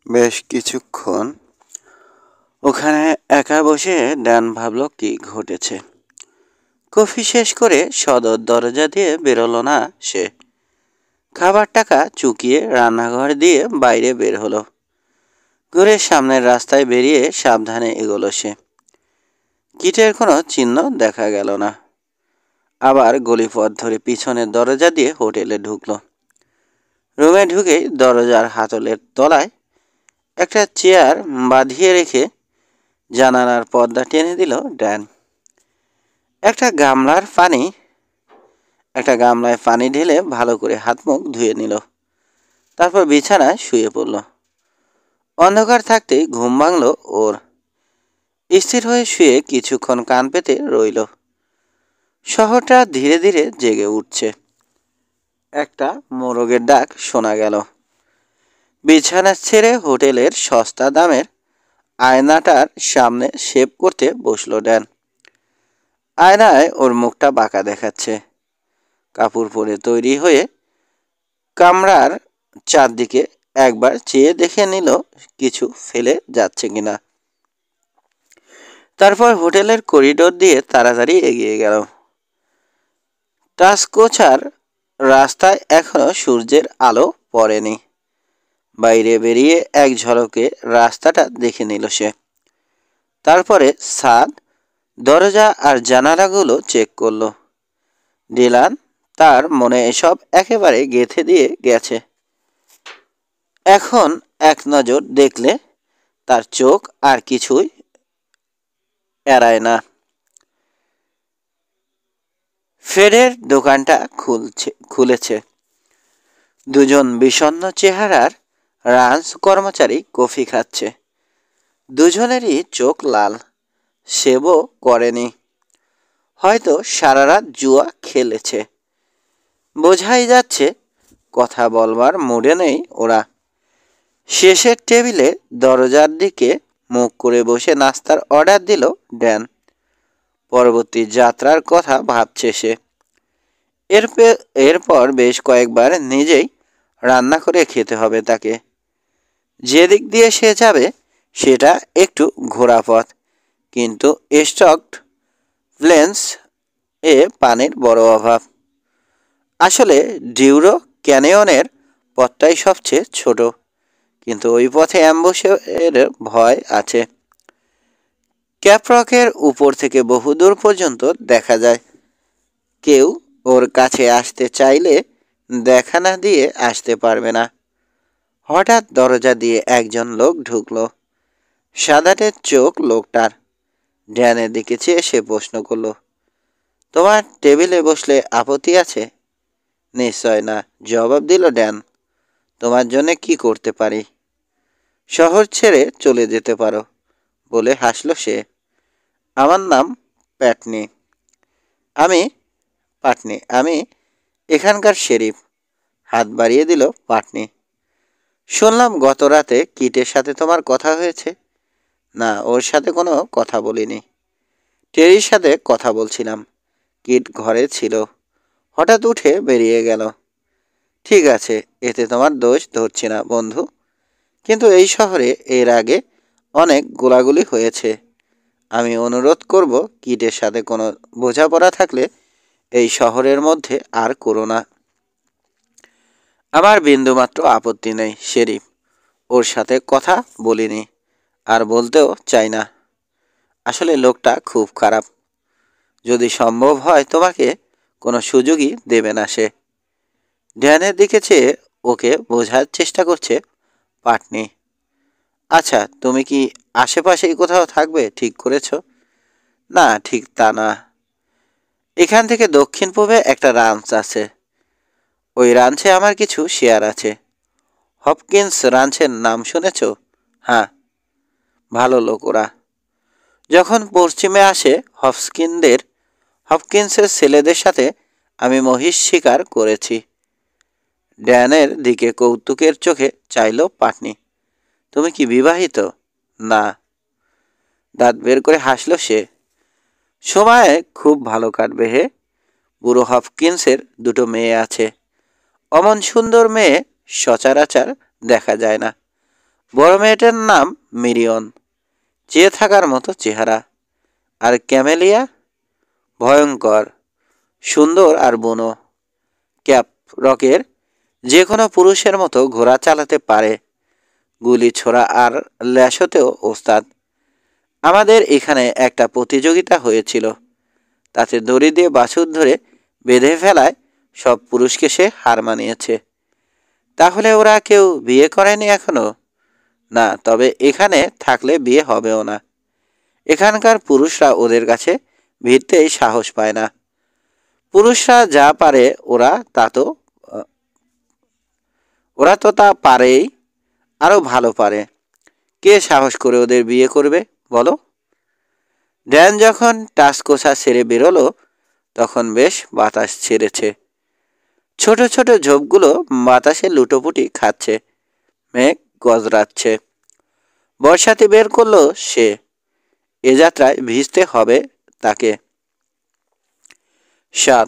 বেশ কিছুক্ষণ ওখানে একা বসে ড্যান ভাবল কি ঘটেছে। কফি শেষ করে সদর দরজা দিয়ে বেরোলো না সে। খাবার টাকা চুকিয়ে রান্নাঘর দিয়ে বাইরে বের হলো। ঘরের সামনের রাস্তায় বেরিয়ে সাবধানে এগোলো সে। কিটের কোনো চিহ্ন দেখা গেল না। আবার গলিপথ ধরে পিছনের দরজা দিয়ে হোটেলে ঢুকলো। রুমে ঢুকেই দরজার হাতলের তলায় একটা চেয়ার বাঁধিয়ে রেখে জানালার পর্দা টেনে দিল ড্যান। একটা গামলায় পানি ঢেলে ভালো করে হাত মুখ ধুয়ে নিল। তারপর বিছানায় শুয়ে পড়ল। অন্ধকার থাকতেই ঘুম ভাঙল ওর। স্থির হয়ে শুয়ে কিছুক্ষণ কান পেতে রইল। শহরটা ধীরে ধীরে জেগে উঠছে। একটা মোরগের ডাক শোনা গেল। বিছানা ছেড়ে হোটেলের সস্তা দামের আয়নাটার সামনে শেভ করতে বসলো ড্যান। আয়নায় ওর মুখটা বাঁকা দেখাচ্ছে। কাপড় পরে তৈরি হয়ে কামরার চারদিকে একবার চেয়ে দেখে নিল কিছু ফেলে যাচ্ছে কিনা। তারপর হোটেলের করিডোর দিয়ে তাড়াতাড়ি এগিয়ে গেল। টাসকোচার রাস্তায় এখনো সূর্যের আলো পড়েনি। বাইরে বেরিয়ে এক ঝলকে রাস্তাটা দেখে নিল সে। তারপরে ছাদ, দরজা আর জানালাগুলো চেক করলো। ডিলান তার মনে এসব একেবারে গেঁথে দিয়ে গেছে। এখন এক নজর দেখলে তার চোখ আর কিছুই এড়ায় না। ফেডের দোকানটা খুলেছে। দুজন বিষণ্ণ চেহারার রাঞ্চ কর্মচারী কফি খাচ্ছে। দুজনেরই চোখ লাল। সেবও করেনি। হয়তো সারা রাত জুয়া খেলেছে। বোঝাই যাচ্ছে কথা বলবার মুডে নেই ওরা। শেষের টেবিলে দরজার দিকে মুখ করে বসে নাস্তার অর্ডার দিল ড্যান। পরবর্তী যাত্রার কথা ভাবছে সে। এরপর বেশ কয়েকবার নিজেই রান্না করে খেতে হবে তাকে। যেদিক দিয়ে সে যাবে সেটা একটু ঘোরা পথ, কিন্তু স্টকড প্লেন্স এ পানির বড় অভাব। আসলে ডিউরো ক্যানিয়নের পথটাই সবচেয়ে ছোট, কিন্তু ওই পথে অ্যাম্বুশের ভয় আছে। ক্যাপরকের উপর থেকে বহুদূর পর্যন্ত দেখা যায়। কেউ ওর কাছে আসতে চাইলে দেখা না দিয়ে আসতে পারবে না। হঠাৎ দরজা দিয়ে একজন লোক ঢুকলো। সাদাটে চোখ লোকটার। ড্যানের দিকে চেয়ে সে প্রশ্ন করল, তোমার টেবিলে বসলে আপত্তি আছে? নিশ্চয় না, জবাব দিল ড্যান। তোমার জন্য কি করতে পারি? শহর ছেড়ে চলে যেতে পারো, বলে হাসল সে। আমার নাম প্যাটনি। আমি আমি এখানকার শেরিফ। হাত বাড়িয়ে দিল পাটনি। শুনলাম গত রাতে কিটের সাথে তোমার কথা হয়েছে। না, ওর সাথে কোনো কথা বলিনি। টেরির সাথে কথা বলছিলাম। কিট ঘরে ছিল, হঠাৎ উঠে বেরিয়ে গেল। ঠিক আছে, এতে তোমার দোষ ধরছি না বন্ধু, কিন্তু এই শহরে এর আগে অনেক গোলাগুলি হয়েছে। আমি অনুরোধ করব, কিটের সাথে কোনো বোঝাপড়া থাকলে এই শহরের মধ্যে আর করো না। আমার বিন্দুমাত্র আপত্তি নেই শেরিফ, ওর সাথে কথা বলিনি, আর বলতেও চাই না। আসলে লোকটা খুব খারাপ। যদি সম্ভব হয় তোমাকে কোনো সুযোগই দেবে না সে। ড্যানের দিকে চেয়ে ওকে বোঝার চেষ্টা করছে পাটনি। আচ্ছা, তুমি কি আশেপাশেই কোথাও থাকবে ঠিক করেছ? না, ঠিক তা না। এখান থেকে দক্ষিণ পূবে একটা রাঞ্চ আছে। ওই রাঞ্চে আমার কিছু শেয়ার আছে। হপকিন্স রাঞ্চের নাম শুনেছ? হ্যাঁ, ভালো লোক ওরা। যখন পশ্চিমে আসে হপকিন্সের ছেলেদের সাথে আমি মহিষ শিকার করেছি। ড্যানের দিকে কৌতুকের চোখে চাইল পাটনি। তুমি কি বিবাহিত? না। দাঁত বের করে হাসল সে। সময় খুব ভালো কাটবে হে। বুড়ো হপকিন্সের দুটো মেয়ে আছে। অমন সুন্দর মেয়ে সচরাচর দেখা যায় না। বড় মেয়েটার নাম মিরিয়ন, চেয়ে থাকার মতো চেহারা। আর ক্যামেলিয়া ভয়ঙ্কর, সুন্দর আর বুনো। ক্যাপ রকের যে কোনো পুরুষের মতো ঘোড়া চালাতে পারে, গুলি ছোড়া আর ল্যাশতেও ওস্তাদ। আমাদের এখানে একটা প্রতিযোগিতা হয়েছিল, তাতে দড়ি দিয়ে বাছুর ধরে বেঁধে ফেলায় সব পুরুষকে সে হার মানিয়েছে। তাহলে ওরা কেউ বিয়ে করেনি এখনো? না, তবে এখানে থাকলে বিয়ে হবেও না। এখানকার পুরুষরা ওদের কাছে ভিড়তেই সাহস পায় না। পুরুষরা যা পারে ওরা তো তা পারেই, আরও ভালো পারে। কে সাহস করে ওদের বিয়ে করবে বলো? ড্যান যখন টাসকোষা সেরে বেরোলো, তখন বেশ বাতাস ছেড়েছে। ছোট ছোট ঝোপগুলো বাতাসে লুটোপুটি খাচ্ছে, মেঘ গজরাচ্ছে। বর্ষাতে বের করলো সে। এ যাত্রায় ভিজতে হবে তাকে। 7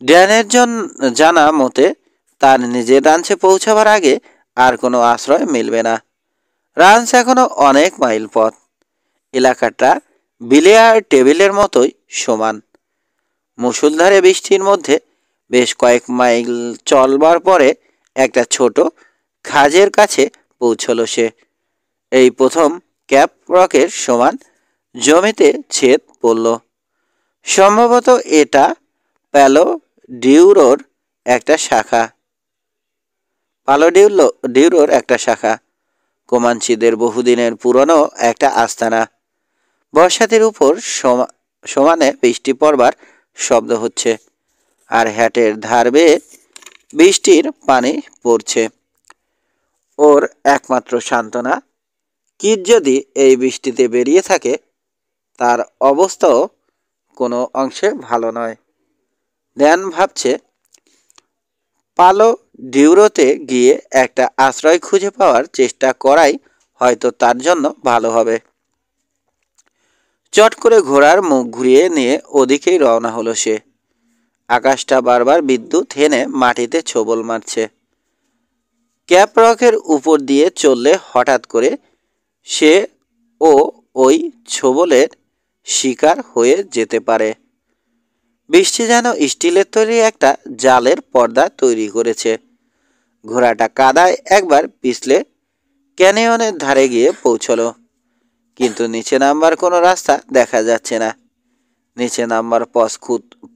ড্যানের জানা মতে তার নিজের রাঞ্চে পৌঁছাবার আগে আর কোনো আশ্রয় মিলবে না। রাঞ্চ এখনো অনেক মাইল পথ। এলাকাটা বিলিয়ার টেবিলের মতোই সমান। মুষলধারে বৃষ্টির মধ্যে বেশ কয়েক মাইল চলবার পরে একটা ছোট খাজের কাছে পৌঁছলো সে। এই প্রথম ক্যাপ রকের সমান জমিতে ছেদ পড়ল। সম্ভবত এটা প্যালো ডিউরোর একটা শাখা। ডিউরোর একটা শাখা। কোমাঞ্চিদের বহুদিনের পুরনো একটা আস্তানা। বর্ষাতির উপর সমানে বৃষ্টি পড়বার শব্দ হচ্ছে, আর হ্যাটের ধার বেয়ে বৃষ্টির পানি পড়ছে। ওর একমাত্র সান্ত্বনা, কিট যদি এই বৃষ্টিতে বেরিয়ে থাকে, তার অবস্থাও কোনো অংশে ভালো নয়। ড্যান ভাবছে, পালো ডিউরোতে গিয়ে একটা আশ্রয় খুঁজে পাওয়ার চেষ্টা করাই হয়তো তার জন্য ভালো হবে। চট করে ঘোড়ার মুখ ঘুরিয়ে নিয়ে ওদিকেই রওনা হলো সে। আকাশটা বারবার বিদ্যুৎ হেনে মাটিতে ছোবল মারছে। ক্যাপ রকের উপর দিয়ে চললে হঠাৎ করে সে ওই ছোবলের শিকার হয়ে যেতে পারে। বৃষ্টি যেন স্টিলের তৈরি একটা জালের পর্দা তৈরি করেছে। ঘোড়াটা কাদায় একবার পিছলে ক্যানিয়নের ধারে গিয়ে পৌঁছলো, কিন্তু নিচে নামবার কোনো রাস্তা দেখা যাচ্ছে না। নিচে নামবার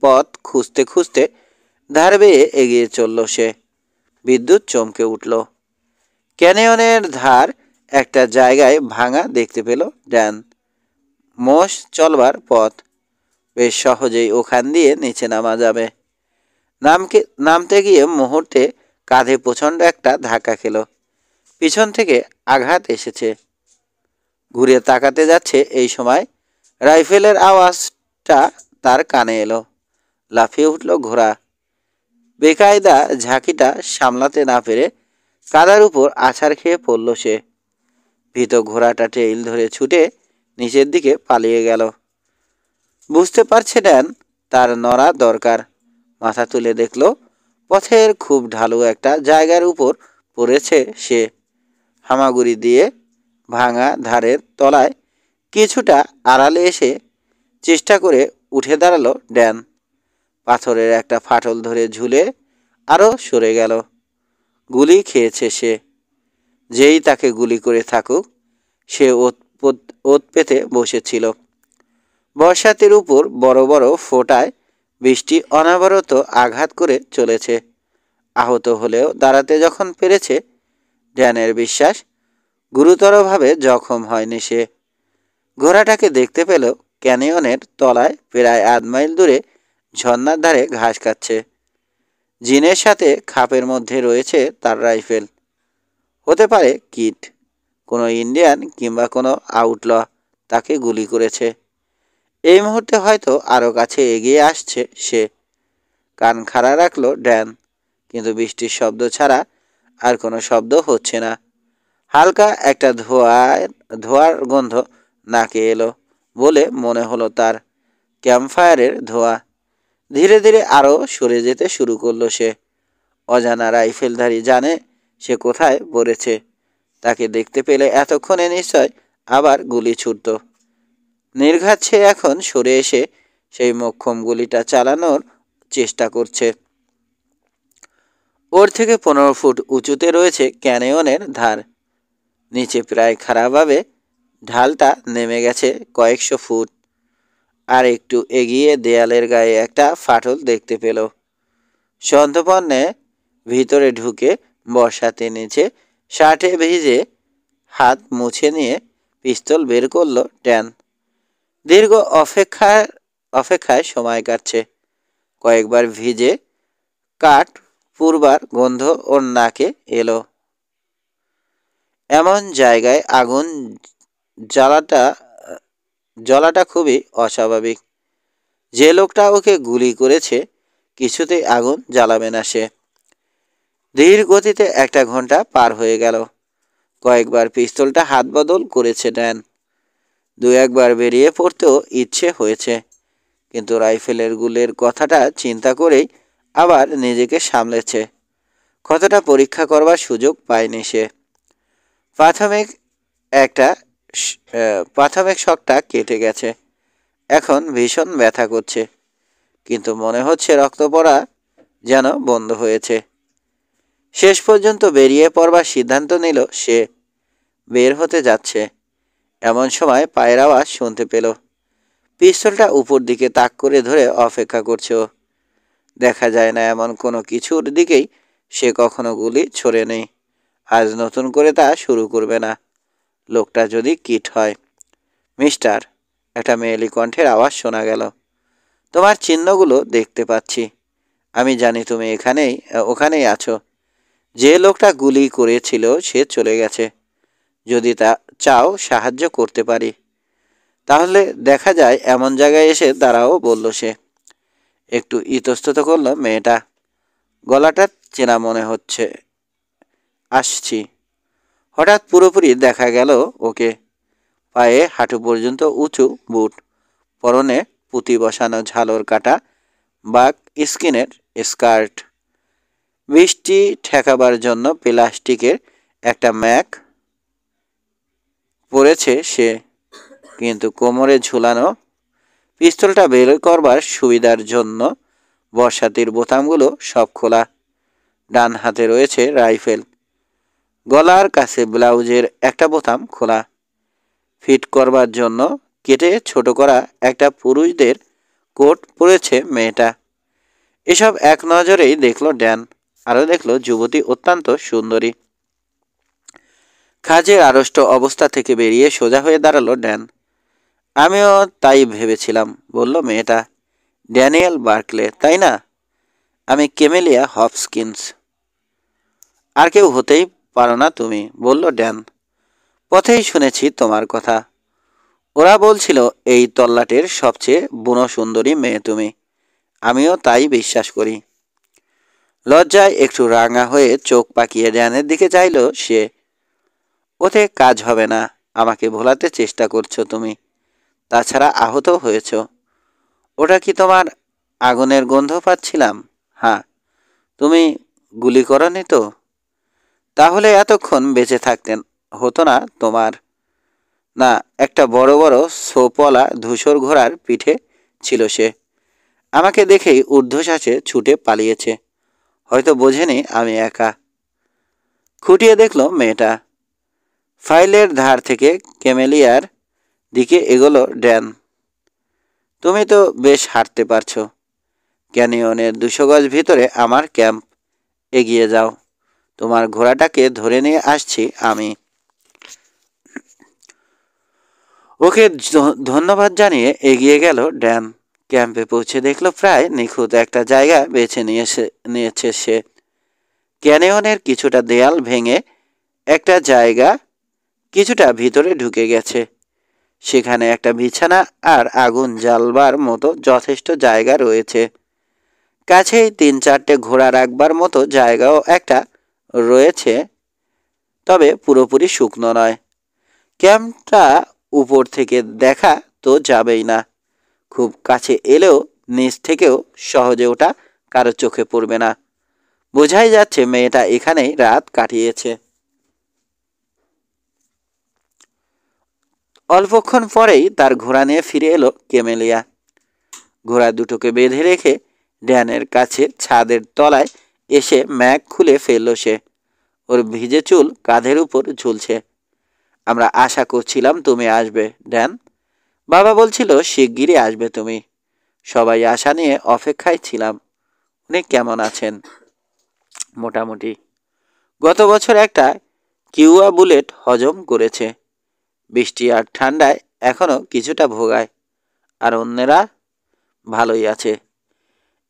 পথ খুঁজতে খুঁজতে ধার বেয়ে এগিয়ে চলল সে। বিদ্যুৎ চমকে উঠল। ক্যানিয়নের ধার একটা জায়গায় ভাঙা দেখতে পেল ড্যান। মোষ চলবার পথ, বেশ সহজেই ওখান দিয়ে নিচে নামা যাবে। নামতে গিয়ে মুহূর্তে কাঁধে প্রচণ্ড একটা ধাক্কা খেল। পিছন থেকে আঘাত এসেছে। ঘুরে তাকাতে যাচ্ছে, এই সময় রাইফেলের আওয়াজটা তার কানে এলো। লাফিয়ে উঠল ঘোড়া। বেকায়দা ঝাঁকিটা সামলাতে না পেরে কাদার উপর আছাড় খেয়ে পড়ল সে। ভীত ঘোড়াটা টেইল ধরে ছুটে নিচের দিকে পালিয়ে গেল। বুঝতে পারছে ড্যান তার নড়া দরকার। মাথা তুলে দেখল পথের খুব ঢালু একটা জায়গার উপর পড়েছে সে। হামাগুড়ি দিয়ে ভাঙা ধারের তলায় কিছুটা আড়ালে এসে চেষ্টা করে উঠে দাঁড়ালো ড্যান। পাথরের একটা ফাটল ধরে ঝুলে আরও সরে গেল। গুলি খেয়েছে সে। যেই তাকে গুলি করে থাকুক, সে ওত পেতে বসেছিল। বর্ষাতির উপর বড় বড় ফোঁটায় বৃষ্টি অনবরত আঘাত করে চলেছে। আহত হলেও দাঁড়াতে যখন পেরেছে, ড্যানের বিশ্বাস গুরুতরভাবে জখম হয়নি সে। ঘোড়াটাকে দেখতে পেল ক্যানিয়নের তলায় প্রায় 1/2 মাইল দূরে ঝর্ণার ধারে ঘাস খাচ্ছে। জিনের সাথে খাপের মধ্যে রয়েছে তার রাইফেল। হতে পারে কিট, কোনো ইন্ডিয়ান কিংবা কোনো আউটল তাকে গুলি করেছে। এই মুহূর্তে হয়তো আরও কাছে এগিয়ে আসছে সে। কান খাড়া রাখলো ড্যান, কিন্তু বৃষ্টির শব্দ ছাড়া আর কোনো শব্দ হচ্ছে না। হালকা একটা ধোঁয়ার গন্ধ নাকে এলো বলে মনে হলো তার। ক্যাম্পফায়ারের ধোঁয়া। ধীরে ধীরে আরও সরে যেতে শুরু করলো সে। অজানা রাইফেলধারী জানে সে কোথায় পড়েছে। তাকে দেখতে পেলে এতক্ষণে নিশ্চয় আবার গুলি ছুটত। নির্ঘাত সে এখন সরে এসে সেই মোক্ষম গুলিটা চালানোর চেষ্টা করছে। ওর থেকে 15 ফুট উঁচুতে রয়েছে ক্যানিয়নের ধার। নিচে প্রায় খাড়াভাবে ঢালটা নেমে গেছে কয়েকশো ফুট। আর একটু এগিয়ে দেয়ালের গায়ে একটা ফাটল দেখতে পেল। সন্তর্পণে ভিতরে ঢুকে বর্ষাতে নিচে শার্টে ভিজে হাত মুছে নিয়ে পিস্তল বের করলো ড্যান। দীর্ঘ অপেক্ষায় সময় কাটছে। কয়েকবার ভিজে কাঠ পুরবার গন্ধ ওর নাকে এলো। এমন জায়গায় আগুন জ্বালাটা খুবই অস্বাভাবিক। যে লোকটা ওকে গুলি করেছে কিছুতেই আগুন জ্বালাবে না সে। ধীর গতিতে 1 ঘন্টা পার হয়ে গেল। কয়েকবার পিস্তলটা হাত বদল করেছে ড্যান। 2-1 বার বেরিয়ে পড়তেও ইচ্ছে হয়েছে, কিন্তু রাইফেলের গুলির কথাটা চিন্তা করেই আবার নিজেকে সামলেছে। কতটা পরীক্ষা করবার সুযোগ পায়নি সে। প্রাথমিক শকটা কেটে গেছে। এখন ভীষণ ব্যথা করছে, কিন্তু মনে হচ্ছে রক্ত পড়া যেন বন্ধ হয়েছে। শেষ পর্যন্ত বেরিয়ে পড়বার সিদ্ধান্ত নিল সে। বের হতে যাচ্ছে, এমন সময় পায়ের আওয়াজ শুনতে পেল। পিস্তলটা উপর দিকে তাক করে ধরে অপেক্ষা করছে ও। দেখা যায় না এমন কোনো কিছুর দিকেই সে কখনো গুলি ছোড়ে নেই। আজ নতুন করে তা শুরু করবে না। লোকটা যদি কিট হয়। মিস্টার, একটা মেয়েলি কণ্ঠের আওয়াজ শোনা গেল। তোমার চিহ্নগুলো দেখতে পাচ্ছি। আমি জানি তুমি ওখানেই আছো। যে লোকটা গুলি করেছিল সে চলে গেছে। যদি তা চাও সাহায্য করতে পারি। তাহলে দেখা যায় এমন জায়গায় এসে দাঁড়াও, বলল সে। একটু ইতস্তত করল মেয়েটা। গলাটা চেনা মনে হচ্ছে। আসছি। হঠাৎ পুরোপুরি দেখা গেল ওকে। পায়ে হাঁটু পর্যন্ত উঁচু বুট, পরনে পুঁতি বসানো ঝালর কাটা বাক স্কিনের স্কার্ট। বৃষ্টি ঠেকাবার জন্য প্লাস্টিকের একটা ম্যাক পরেছে সে, কিন্তু কোমরে ঝুলানো পিস্তলটা বের করবার সুবিধার জন্য বর্ষাতির বোতামগুলো সব খোলা। ডান হাতে রয়েছে রাইফেল। গলার কাছে ব্লাউজের একটা বোতাম খোলা। ফিট করবার জন্য কেটে ছোট করা একটা পুরুষদের কোট পরেছে মেয়েটা। এসব এক নজরেই দেখলো ড্যান। আরও দেখলো যুবতী অত্যন্ত সুন্দরী। কাজের আড়ষ্ট অবস্থা থেকে বেরিয়ে সোজা হয়ে দাঁড়ালো ড্যান। আমিও তাই ভেবেছিলাম, বলল মেয়েটা। ড্যানিয়েল বার্কলে, তাই না? আমি ক্যামেলিয়া হপকিন্স। আর কেউ হতেই পারো না তুমি, বলল ড্যান। পথেই শুনেছি তোমার কথা। ওরা বলছিল এই তল্লাটের সবচেয়ে বুনো সুন্দরী মেয়ে তুমি। আমিও তাই বিশ্বাস করি। লজ্জায় একটু রাঙা হয়ে চোখ পাকিয়ে ড্যানের দিকে চাইল সে। ওতে কাজ হবে না। আমাকে ভোলাতে চেষ্টা করছো তুমি। তাছাড়া আহত হয়েছ। ওটা কি তোমার আগুনের গন্ধ পাচ্ছিলাম? হ্যাঁ। তুমি গুলি করনি তো? তাহলে এতক্ষণ বেঁচে থাকতেন হতো না তোমার। না, একটা বড় বড় সোপওয়ালা ধূসর ঘোড়ার পিঠে ছিল সে। আমাকে দেখেই ঊর্ধ্বশ্বাসে ছুটে পালিয়েছে। হয়তো বোঝেনি আমি একা। খুঁটিয়ে দেখল মেয়েটা। ফাইলের ধার থেকে ক্যামেলিয়ার দিকে এগোলো ড্যান। তুমি তো বেশ হাঁটতে পারছো। ক্যানিয়নের 200 গজ ভিতরে আমার ক্যাম্প। এগিয়ে যাও। তোমার ঘোড়াটাকে ধরে নিয়ে আসছি আমি। ওকে ধন্যবাদ জানিয়ে এগিয়ে গেল ড্যান। ক্যাম্পে পৌঁছে দেখলো প্রায় নিখুঁত একটা জায়গা বেছে নিয়েছে সে। ক্যানিয়নের কিছুটা দেয়াল ভেঙে একটা জায়গা কিছুটা ভিতরে ঢুকে গেছে। সেখানে একটা বিছানা আর আগুন জ্বালবার মতো যথেষ্ট জায়গা রয়েছে। কাছেই 3-4টে ঘোড়া রাখবার মতো জায়গাও একটা রয়েছে, তবে পুরোপুরি শুকনো নয়। ক্যাম্পটা উপর থেকে দেখা তো যাবেই না। খুব কাছে এলেও নিচ থেকেও সহজে ওটা কারো চোখে পড়বে না। বোঝাই যাচ্ছে মেয়েটা এখানেই রাত কাটিয়েছে। অল্পক্ষণ পরেই তার ঘোড়া নিয়ে ফিরে এলো ক্যামেলিয়া। ঘোড়া দুটোকে বেঁধে রেখে ড্যানের কাছে ছাদের তলায় এসে ম্যাগ খুলে ফেলল সে। ওর ভিজে চুল কাঁধের উপর ঝুলছে। আমরা আশা করছিলাম তুমি আসবে, ড্যান। বাবা বলছিল শিগগিরই আসবে তুমি। সবাই আশা নিয়ে অপেক্ষায় ছিলাম। উনি কেমন আছেন? মোটামুটি। গত বছর একটা কিউয়া বুলেট হজম করেছে। বৃষ্টি আর ঠান্ডায় এখনো কিছুটা ভোগায়। আর অন্যেরা ভালোই আছে।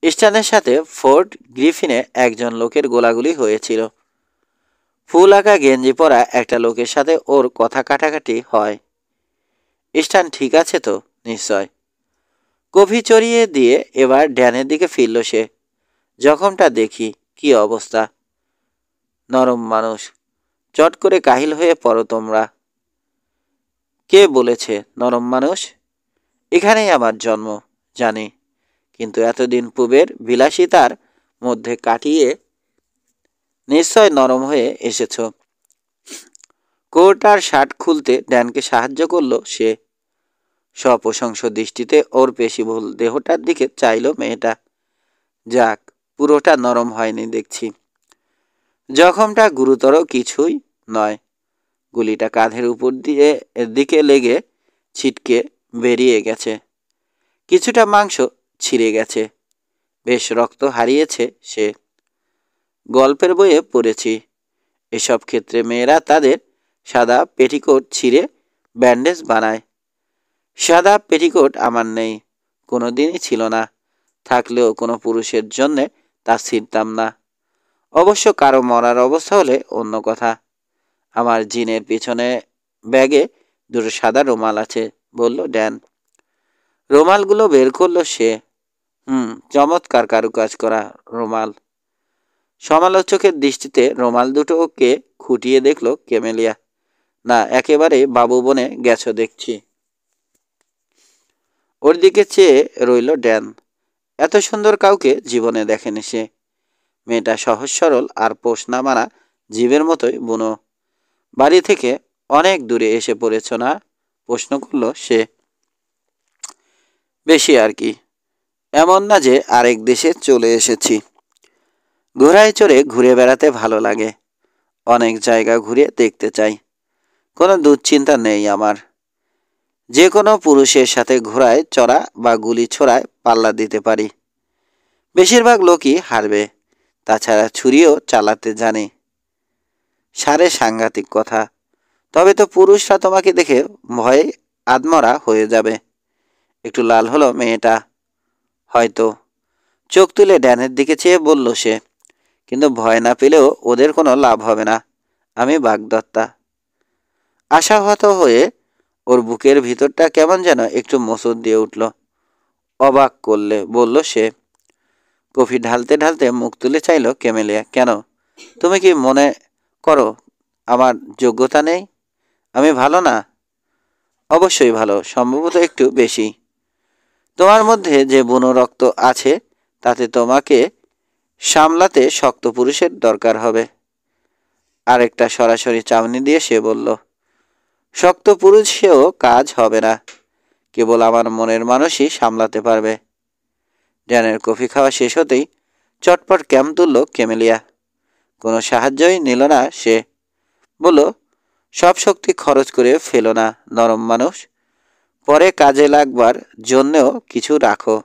স্টানের সাথে ফোর্ট গ্রিফিনে একজন লোকের গোলাগুলি হয়েছিল। ফুল আঁকা গেঞ্জি পরা একটা লোকের সাথে ওর কথা কাটাকাটি হয়। স্টান ঠিক আছে তো? নিশ্চয়। কফি চড়িয়ে দিয়ে এবার ড্যানের দিকে ফিরল সে। জখমটা দেখি, কি অবস্থা? নরম মানুষ। চট করে কাহিল হয়ে পড়ো তোমরা। কে বলেছে নরম মানুষ? এখানেই আমার জন্ম, জানি। কিন্তু এতদিন পূবের বিলাসিতার মধ্যে কাটিয়ে নিশ্চয় নরম হয়ে এসেছ। কোট আর শার্ট খুলতে ড্যানকে সাহায্য করল সে। সপ্রশংস দৃষ্টিতে ওর পেশিবহুল দেহটার দিকে চাইল মেয়েটা। যাক, পুরোটা নরম হয়নি দেখছি। জখমটা গুরুতর কিছুই নয়। গুলিটা কাঁধের উপর দিকে লেগে ছিটকে বেরিয়ে গেছে। কিছুটা মাংস ছিঁড়ে গেছে। বেশ রক্ত হারিয়েছে সে। গল্পের বইয়ে পড়েছি, এসব ক্ষেত্রে মেয়েরা তাদের সাদা পেটিকোট ছিঁড়ে ব্যান্ডেজ বানায়। সাদা পেটিকোট আমার নেই, কোনো দিনই ছিল না। থাকলেও কোনো পুরুষের জন্যে তা ছিঁড়তাম না। অবশ্য কারো মরার অবস্থা হলে অন্য কথা। আমার জিনের পিছনে ব্যাগে দুটো সাদা রুমাল আছে, বলল ড্যান। রুমালগুলো বের করলো সে। চমৎকার কারুকাজ করা রুমাল। সমালোচকের দৃষ্টিতে রুমাল দুটোকে খুঁটিয়ে দেখল ক্যামেলিয়া। না, একেবারে বাবু বনে গেছো দেখছি। ওর দিকে চেয়ে রইল ড্যান। এত সুন্দর কাউকে জীবনে দেখেনি সে। মেয়েটা সহজ সরল আর পোষ না মানা জীবের মতোই বুনো। বাড়ি থেকে অনেক দূরে এসে পড়েছ না? প্রশ্ন করল সে। বেশি আর কি। এমন না যে আরেক দেশে চলে এসেছি। ঘোড়ায় চড়ে ঘুরে বেড়াতে ভালো লাগে। অনেক জায়গা ঘুরে দেখতে চাই। কোনো দুশ্চিন্তা নেই আমার। যে কোনো পুরুষের সাথে ঘোড়ায় চড়া বা গুলি ছোড়ায় পাল্লা দিতে পারি। বেশিরভাগ লোকই হারবে। তাছাড়া ছুরিও চালাতে জানি। সারে সাংঘাতিক কথা। তবে তো পুরুষরা তোমাকে দেখে ভয়ে আদমরা হয়ে যাবে। একটু লাল হলো মেয়েটা। হয়তো। চোখ তুলে ড্যানের দিকে চেয়ে বলল সে। কিন্তু ভয় না পেলেও ওদের কোনো লাভ হবে না। আমি বাগদত্তা। আশাহত হয়ে ওর বুকের ভিতরটা কেমন যেন একটু মোচড় দিয়ে উঠল। অবাক করলে বলল সে। কফি ঢালতে ঢালতে মুখ তুলে চাইল ক্যামেলিয়া। কেন? তুমি কি মনে করো আমার যোগ্যতা নেই? আমি ভালো না? অবশ্যই ভালো, সম্ভবত একটু বেশি। তোমার মধ্যে যে বুনো রক্ত আছে তাতে তোমাকে সামলাতে শক্ত পুরুষের দরকার হবে। আরেকটা সরাসরি চাউনি দিয়ে সে বলল, শক্ত পুরুষেও কাজ হবে না। কেবল আমার মনের মানুষই সামলাতে পারবে। ড্যানের কফি খাওয়া শেষ হতেই চটপট ক্যাম্প তুলল ক্যামেলিয়া। কোনো সাহায্যই নিল না সে। বলল, সব শক্তি খরচ করে ফেলো না নরম মানুষ। পরে কাজে লাগবার জন্যেও কিছু রাখো।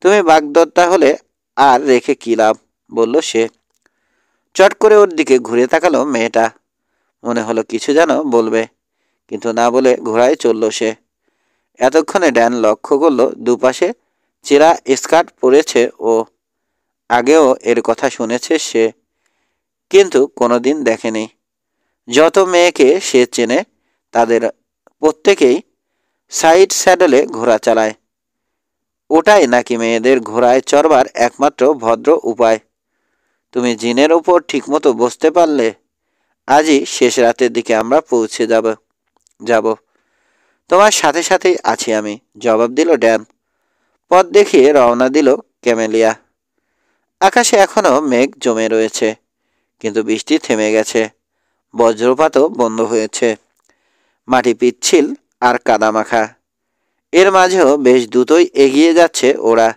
তুমি বাগদত্তা হলে আর রেখে কী লাভ, বলল সে। চট করে ওর দিকে ঘুরে তাকালো মেয়েটা। মনে হলো কিছু যেন বলবে, কিন্তু না বলে ঘোড়ায় চলল সে। এতক্ষণে ড্যান লক্ষ্য করল দুপাশে চেরা স্কার্ট পরেছে ও। আগেও এর কথা শুনেছে সে, কিন্তু কোনোদিন দেখেনি। যত মেয়েকে সে চেনে তাদের প্রত্যেকেই সাইড স্যাডেলে ঘোড়া চালায়। ওটাই নাকি মেয়েদের ঘোড়ায় চড়বার একমাত্র ভদ্র উপায়। তুমি জিনের ওপর ঠিকমতো বসতে পারলে আজই শেষ রাতের দিকে আমরা পৌঁছে যাব। তোমার সাথে সাথেই আছি আমি, জবাব দিল ড্যান। পথ দেখিয়ে রওনা দিল ক্যামেলিয়া। আকাশে এখনো মেঘ জমে রয়েছে, কিন্তু বৃষ্টি থেমে গেছে। বজ্রপাতও বন্ধ হয়েছে। মাটি পিচ্ছিল আর কাদামাখা। এর মাঝেও বেশ দ্রুতই এগিয়ে যাচ্ছে ওরা।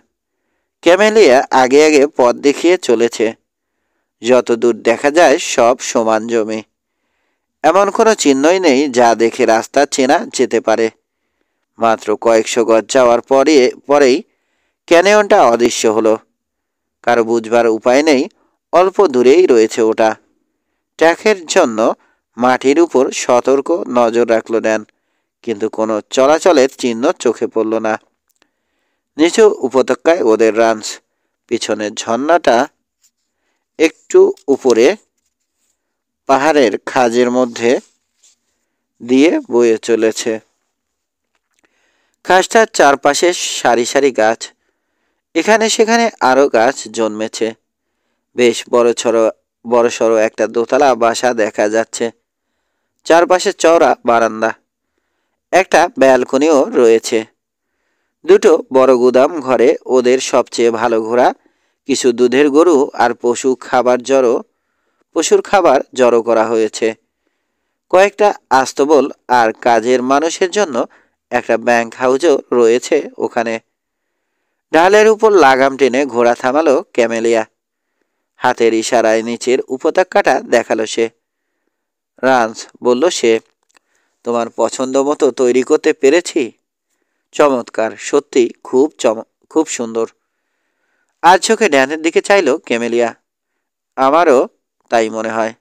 ক্যামেলিয়া আগে আগে পথ দেখিয়ে চলেছে। যত দূর দেখা যায় সব সমান জমি। এমন কোনো চিহ্নই নেই যা দেখে রাস্তা চেনা যেতে পারে। মাত্র কয়েকশো গজ যাওয়ার পরেই ক্যানিয়নটা অদৃশ্য হলো। কারো বুঝবার উপায় নেই অল্প দূরেই রয়েছে ওটা। ট্র্যাকের জন্য মাটির উপর সতর্ক নজর রাখল ড্যান, কিন্তু কোনো চলাচলের চিহ্ন চোখে পড়ল না। নিচু উপত্যকায় ওদের রাঞ্চ, পিছনের ঝর্ণাটা একটু উপরে পাহাড়ের খাঁজের মধ্যে দিয়ে বয়ে চলেছে। খাসটার চারপাশে সারি সারি গাছ, এখানে সেখানে আরও গাছ জন্মেছে। বেশ বড়সড় একটা দোতলা বাসা দেখা যাচ্ছে। চারপাশে চওড়া বারান্দা, একটা ব্যালকনিও রয়েছে। দুটো বড় গুদাম ঘরে ওদের সবচেয়ে ভালো ঘোড়া, কিছু দুধের গরু আর পশুর খাবার জড়ো করা হয়েছে। কয়েকটা আস্তবল আর কাজের মানুষের জন্য একটা ব্যাংক হাউসও রয়েছে ওখানে। ঢালের উপর লাগাম টেনে ঘোড়া থামালো ক্যামেলিয়া। হাতের ইশারায় নিচের উপত্যকাটা দেখালো সে। রান্স, বলল সে, তোমার পছন্দ মতো তৈরি করতে পেরেছি। চমৎকার, সত্যি খুব সুন্দর। আর চোখে ড্যানের দিকে চাইল ক্যামেলিয়া। আমারও তাই মনে হয়।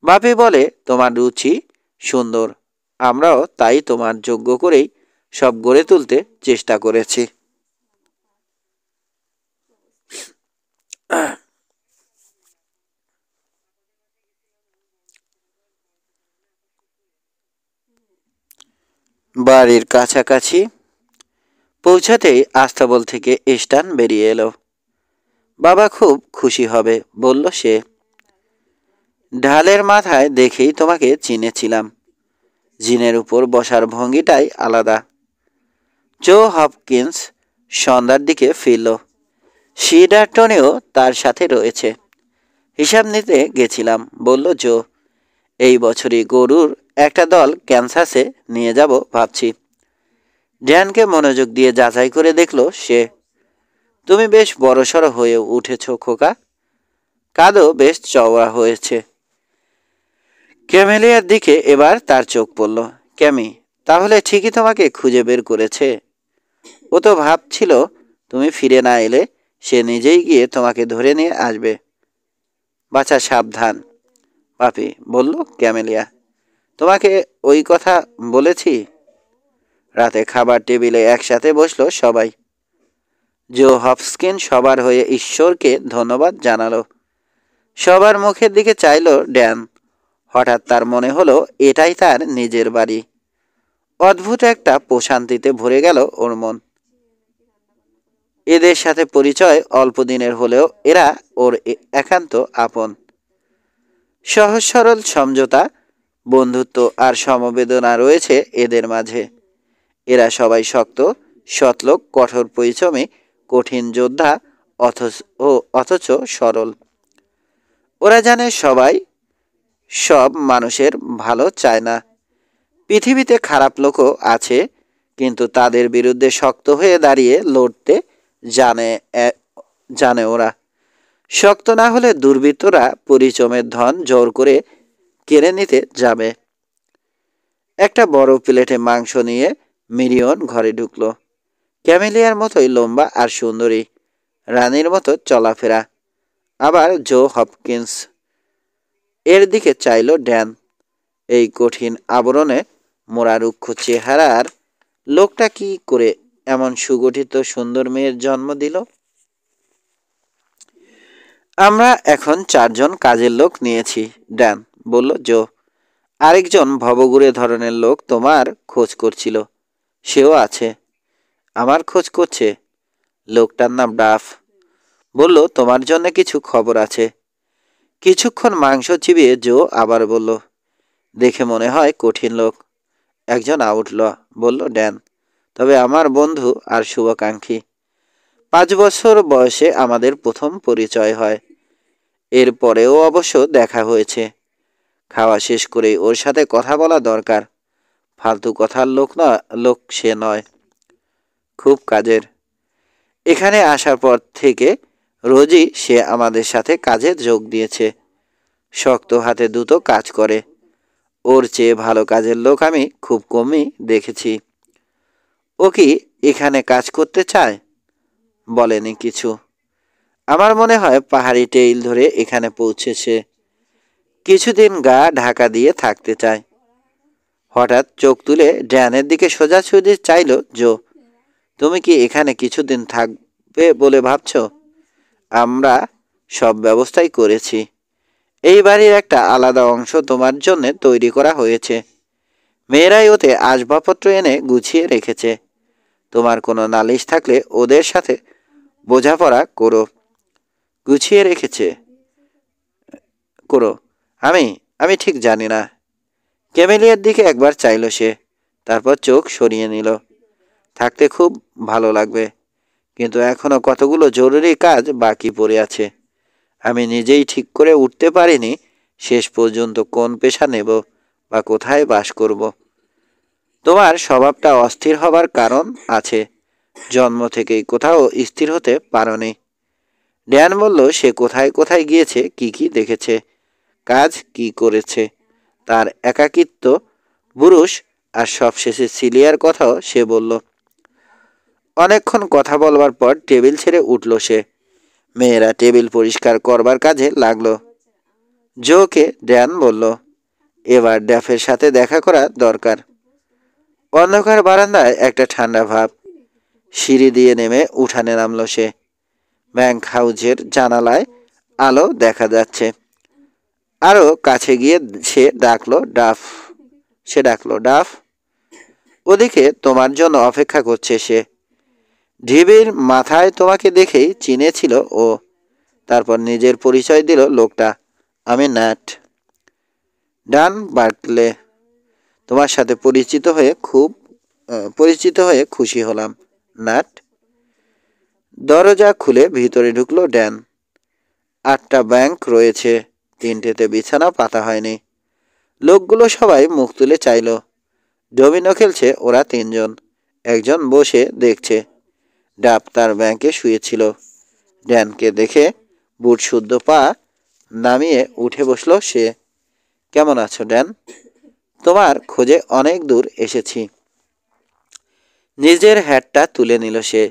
বাপি বলে তোমার রুচি সুন্দর, আমরাও তাই তোমার যোগ্য করেই সব গড়ে তুলতে চেষ্টা করেছি। বাড়ির কাছাকাছি পৌঁছাতেই আস্তাবল থেকে স্টান বেরিয়ে এলো। বাবা খুব খুশি হবে, বলল সে। ঢালের মাথায় দেখেই তোমাকে চিনেছিলাম। জিনের উপর বসার ভঙ্গিটাই আলাদা। জো হপকিন্স সন্ধ্যার দিকে ফিরল। শিডারটনেও তার সাথে রয়েছে। হিসাব নিতে গেছিলাম, বলল জো। এই বছরই গরুর একটা দল ক্যানসাসে নিয়ে যাব ভাবছি। ড্যানকে মনোযোগ দিয়ে যাচাই করে দেখল সে। তুমি বেশ বড়সড় হয়ে উঠেছ খোকা, কাঁধও বেশ চওড়া হয়েছে। ক্যামেলিয়ার দিকে এবার তার চোখ পড়ল। ক্যামি তাহলে ঠিকই তোমাকে খুঁজে বের করেছে। ও তো ভাবছিল তুমি ফিরে না এলে সে নিজেই গিয়ে তোমাকে ধরে নিয়ে আসবে। বাচ্চা সাবধান, পাপি বলল ক্যামেলিয়া। তোমাকে ওই কথা বলেছি। রাতে খাবার টেবিলে একসাথে বসলো সবাই। জো হপকিন সবার হয়ে ঈশ্বরকে ধন্যবাদ জানালো। সবার মুখের দিকে চাইল ড্যান। হঠাৎ তার মনে হলো এটাই তার নিজের বাড়ি। অদ্ভুত একটা প্রশান্তিতে ভরে গেল ওর মন। এদের সাথে পরিচয় অল্প দিনের হলেও এরা ওর একান্ত আপন। সহজ সরল সমঝোতা, বন্ধুত্ব আর সমবেদনা রয়েছে এদের মাঝে। এরা সবাই শক্ত, সৎলোক, কঠোর পরিশ্রমী, কঠিন যোদ্ধা, অথচ সরল। ওরা জানে সবাই সব মানুষের ভালো চায় না। পৃথিবীতে খারাপ লোকও আছে, কিন্তু তাদের বিরুদ্ধে শক্ত হয়ে দাঁড়িয়ে লড়তে জানে ওরা। শক্ত না হলে দুর্বৃত্তরা পরিশ্রমের ধন জোর করে কেড়ে নিতে যাবে। একটা বড় প্লেটে মাংস নিয়ে মিরিয়ন ঘরে ঢুকলো। ক্যামেলিয়ার মতোই লম্বা আর সুন্দরী, রানীর মতো চলাফেরা। আবার জো হপকিন্স এর দিকে চাইল ড্যান। এই কঠিন আবরণে মোড়া রুক্ষ চেহারার লোকটা কি করে এমন সুগঠিত সুন্দর মেয়ের জন্ম দিল? আমরা এখন 4 জন কাজের লোক নিয়েছি, ড্যান বলল জো। আরেকজন ভবঘুরে ধরনের লোক তোমার খোঁজ করছিল, সেও আছে। আমার খোঁজ করছে? লোকটার নাম ডাফ। বলল তোমার জন্য কিছু খবর আছে। কিছুক্ষণ মাংস চিবিয়ে জো আবার বলল, দেখে মনে হয় কঠিন লোক। একজন আউটল, বলল ড্যান, তবে আমার বন্ধু আর শুভাকাঙ্ক্ষী। 5 বছর বয়সে আমাদের প্রথম পরিচয় হয়। এর পরেও অবশ্য দেখা হয়েছে। খাওয়া শেষ করেই ওর সাথে কথা বলা দরকার। ফালতু কথার লোক সে নয়, খুব কাজের। এখানে আসার পর থেকে রোজই সে আমাদের সাথে কাজে যোগ দিয়েছে। শক্ত হাতে দ্রুত কাজ করে। ওর চেয়ে ভালো কাজের লোক আমি খুব কমই দেখেছি। ও কি এখানে কাজ করতে চায়? বলেনি কিছু। আমার মনে হয় পাহাড়ি টেইল ধরে এখানে পৌঁছেছে, কিছুদিন গা ঢাকা দিয়ে থাকতে চায়। হঠাৎ চোখ তুলে ড্যানের দিকে সোজাসুজি চাইল জো। তুমি কি এখানে কিছুদিন থাকবে বলে ভাবছ? আমরা সব ব্যবস্থাই করেছি। এই বাড়ির একটা আলাদা অংশ তোমার জন্য তৈরি করা হয়েছে। মেয়েরাই ওতে আসবাবপত্র এনে গুছিয়ে রেখেছে। তোমার কোনো নালিশ থাকলে ওদের সাথে বোঝাপড়া গুছিয়ে রেখেছে করো। আমি আমি ঠিক জানি না। ক্যামেলিয়ার দিকে একবার চাইল সে, তারপর চোখ সরিয়ে নিল। থাকতে খুব ভালো লাগবে, কিন্তু এখনো কতগুলো জরুরি কাজ বাকি পড়ে আছে। আমি নিজেই ঠিক করে উঠতে পারিনি শেষ পর্যন্ত কোন পেশা নেব বা কোথায় বাস করব। তোমার স্বভাবটা অস্থির হবার কারণ আছে। জন্ম থেকেই কোথাও স্থির হতে পারোনি। ড্যান বলল সে কোথায় কোথায় গিয়েছে, কি কি দেখেছে, কাজ কি করেছে, তার একাকিত্ব, বুরুষ, আর সবশেষে সিলিয়ার কথাও সে বলল। অনেকক্ষণ কথা বলবার পর টেবিল ছেড়ে উঠল সে। মেয়েরা টেবিল পরিষ্কার করবার কাজে লাগলো। জোকে ড্যান বলল, এবার ড্যাফের সাথে দেখা করা দরকার। অন্ধকার বারান্দায় একটা ঠান্ডা ভাব। সিঁড়ি দিয়ে নেমে উঠানে নামল সে। ব্যাংক হাউজের জানালায় আলো দেখা যাচ্ছে। আরো কাছে গিয়ে সে ডাকলো ডাফ। ওদিকে তোমার জন্য অপেক্ষা করছে সে। ঢিবির মাথায় তোমাকে দেখেই চিনেছিল ও। তারপর নিজের পরিচয় দিল লোকটা। আমি ন্যাট, ডান বার্কলে। তোমার সাথে পরিচিত হয়ে খুশি হলাম, ন্যাট। দরজা খুলে ভিতরে ঢুকলো ড্যান। 8টা ব্যাংক রয়েছে, 3টেতে বিছানা পাতা হয়নি। লোকগুলো সবাই মুখ তুলে চাইল। ডমিনো খেলছে ওরা 3জন। একজন বসে দেখছে। ডাব তার ব্যাংকে শুয়েছিল। ড্যানকে দেখে বুট শুদ্ধ পা নামিয়ে উঠে বসলো সে। কেমন আছো ড্যান? তোমার খোঁজে অনেক দূর এসেছি। নিজের হ্যাটটা তুলে নিল সে।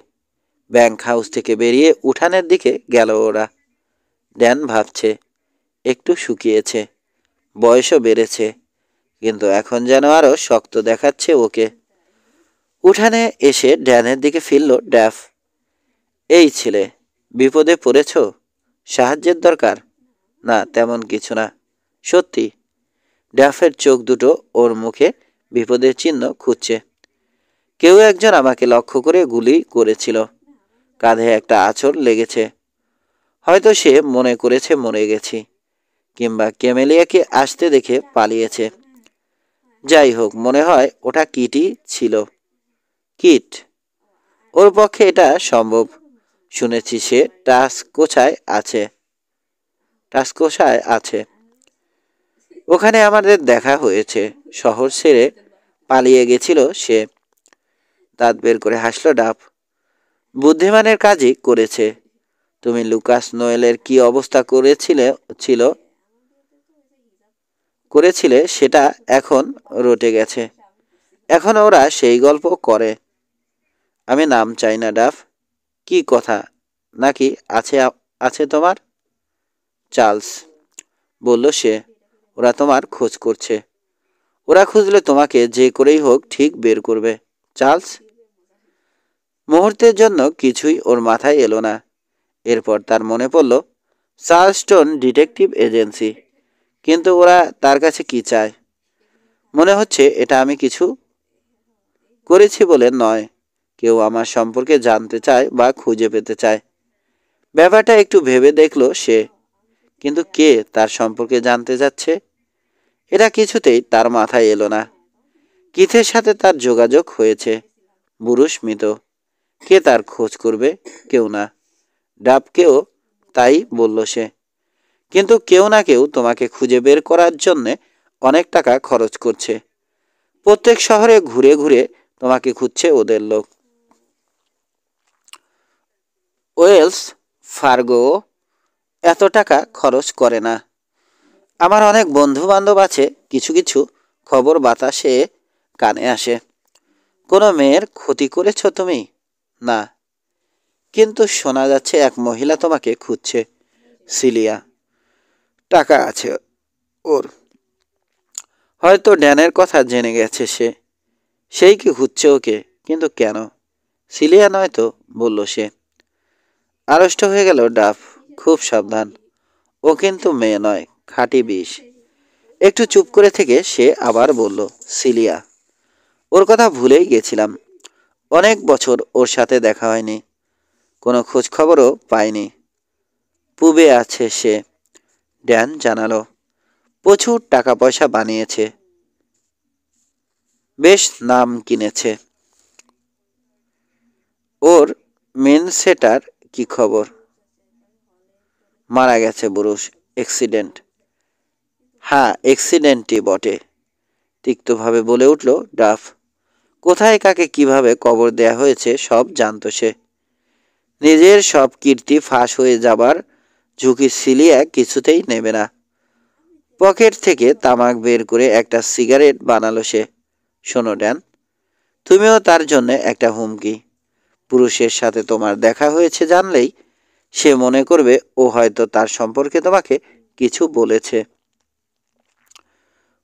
ব্যাংক হাউস থেকে বেরিয়ে উঠানের দিকে গেল ওরা। ড্যান ভাবছে, একটু শুকিয়েছে, বয়সও বেড়েছে, কিন্তু এখন যেন আরো শক্ত দেখাচ্ছে ওকে। উঠানে এসে ড্যানের দিকে ফিরল ড্যাফ। এই ছেলে, বিপদে পড়েছ? সাহায্যের দরকার? না, তেমন কিছু না। সত্যি? ড্যাফের চোখ দুটো ওর মুখে বিপদের চিহ্ন খুঁজছে। কেউ একজন আমাকে লক্ষ্য করে গুলি করেছিল। কাঁধে একটা আঁচড় লেগেছে। হয়তো সে মনে করেছে মরে গেছি, কিংবা ক্যামেলিয়াকে আসতে দেখে পালিয়েছে। যাই হোক, মনে হয় ওটা কিটই ছিল। কিট? ওর পক্ষে এটা সম্ভব। শুনেছি সে টাসকোসায় আছে। ওখানে আমাদের দেখা হয়েছে। শহর ছেড়ে পালিয়ে গেছিল সে। দাঁত বের করে হাসলো ডাব। বুদ্ধিমানের কাজই করেছে। তুমি লুকাস নোয়েলের কি অবস্থা করেছিলে সেটা এখন রটে গেছে। এখন ওরা সেই গল্প করে। আমি নাম চাই না ডাফ। কি কথা নাকি আছে তোমার? চার্লস, বলল সে, ওরা তোমার খোঁজ করছে। ওরা খুঁজলে তোমাকে যে করেই হোক ঠিক বের করবে। চার্লস? মুহূর্তের জন্য কিছুই ওর মাথায় এলো না। এরপর তার মনে পড়ল চার্লস্টন ডিটেকটিভ এজেন্সি। কিন্তু ওরা তার কাছে কি চায়? মনে হচ্ছে এটা আমি কিছু করেছি বলে নয়। কেউ আমার সম্পর্কে জানতে চায় বা খুঁজে পেতে চায়। ব্যাপারটা একটু ভেবে দেখল সে। কিন্তু কে তার সম্পর্কে জানতে যাচ্ছে? এটা কিছুতেই তার মাথায় এলো না। কিথের সাথে তার যোগাযোগ হয়েছে। বুরুষ মৃত। কে তার খোঁজ করবে? কেউ না। ডাবকেও তাই বলল সে। কিন্তু কেউ না কেউ তোমাকে খুঁজে বের করার জন্যে অনেক টাকা খরচ করছে। প্রত্যেক শহরে ঘুরে ঘুরে তোমাকে খুঁজছে ওদের লোক। ওয়েলস ফার্গো এত টাকা খরচ করে না। আমার অনেক বন্ধু বান্ধব আছে, কিছু কিছু খবর বাতাসে কানে আসে। কোনো মেয়ের ক্ষতি করেছ তুমি? না, কিন্তু শোনা যাচ্ছে এক মহিলা তোমাকে খুঁজছে। সিলিয়া। টাকা আছে ওর। হয়তো ড্যানের কথা জেনে গেছে সে, সেই কি খুঁজছে ওকে। কিন্তু কেন? সিলিয়া নয় তো, বলল সে। আড়ষ্ট হয়ে গেল ডাফ। খুব সাবধান, ও কিন্তু মেয়ে নয়, খাঁটি বিষ। একটু চুপ করে থেকে সে আবার বলল, সিলিয়া। ওর কথা ভুলেই গেছিলাম। অনেক বছর ওর সাথে দেখা হয়নি, কোনো খোঁজ খবরও পাইনি। পুবে আছে সে, ড্যান জানালো। প্রচুর টাকা পয়সা বানিয়েছে, বেশ নাম কিনেছে। ওর মেন সেটার কি খবর? মারা গেছে বুরুষ, অ্যাক্সিডেন্ট। হ্যাঁ, অ্যাক্সিডেন্টই বটে, তিক্তভাবে বলে উঠল ডাফ। কোথায় কাকে কিভাবে কবর দেয়া হয়েছে সব জানত সে। নিজের সব কীর্তি ফাঁস হয়ে যাবার ঝুঁকি সিলিয়া কিছুতেই নেবে না। পকেট থেকে তামাক বের করে একটা সিগারেট বানালো সে। শোনো ড্যান, তুমিও তার জন্য একটা হুমকি। পুরুষের সাথে তোমার দেখা হয়েছে জানলেই সে মনে করবে ও হয়তো তার সম্পর্কে তোমাকে কিছু বলেছে।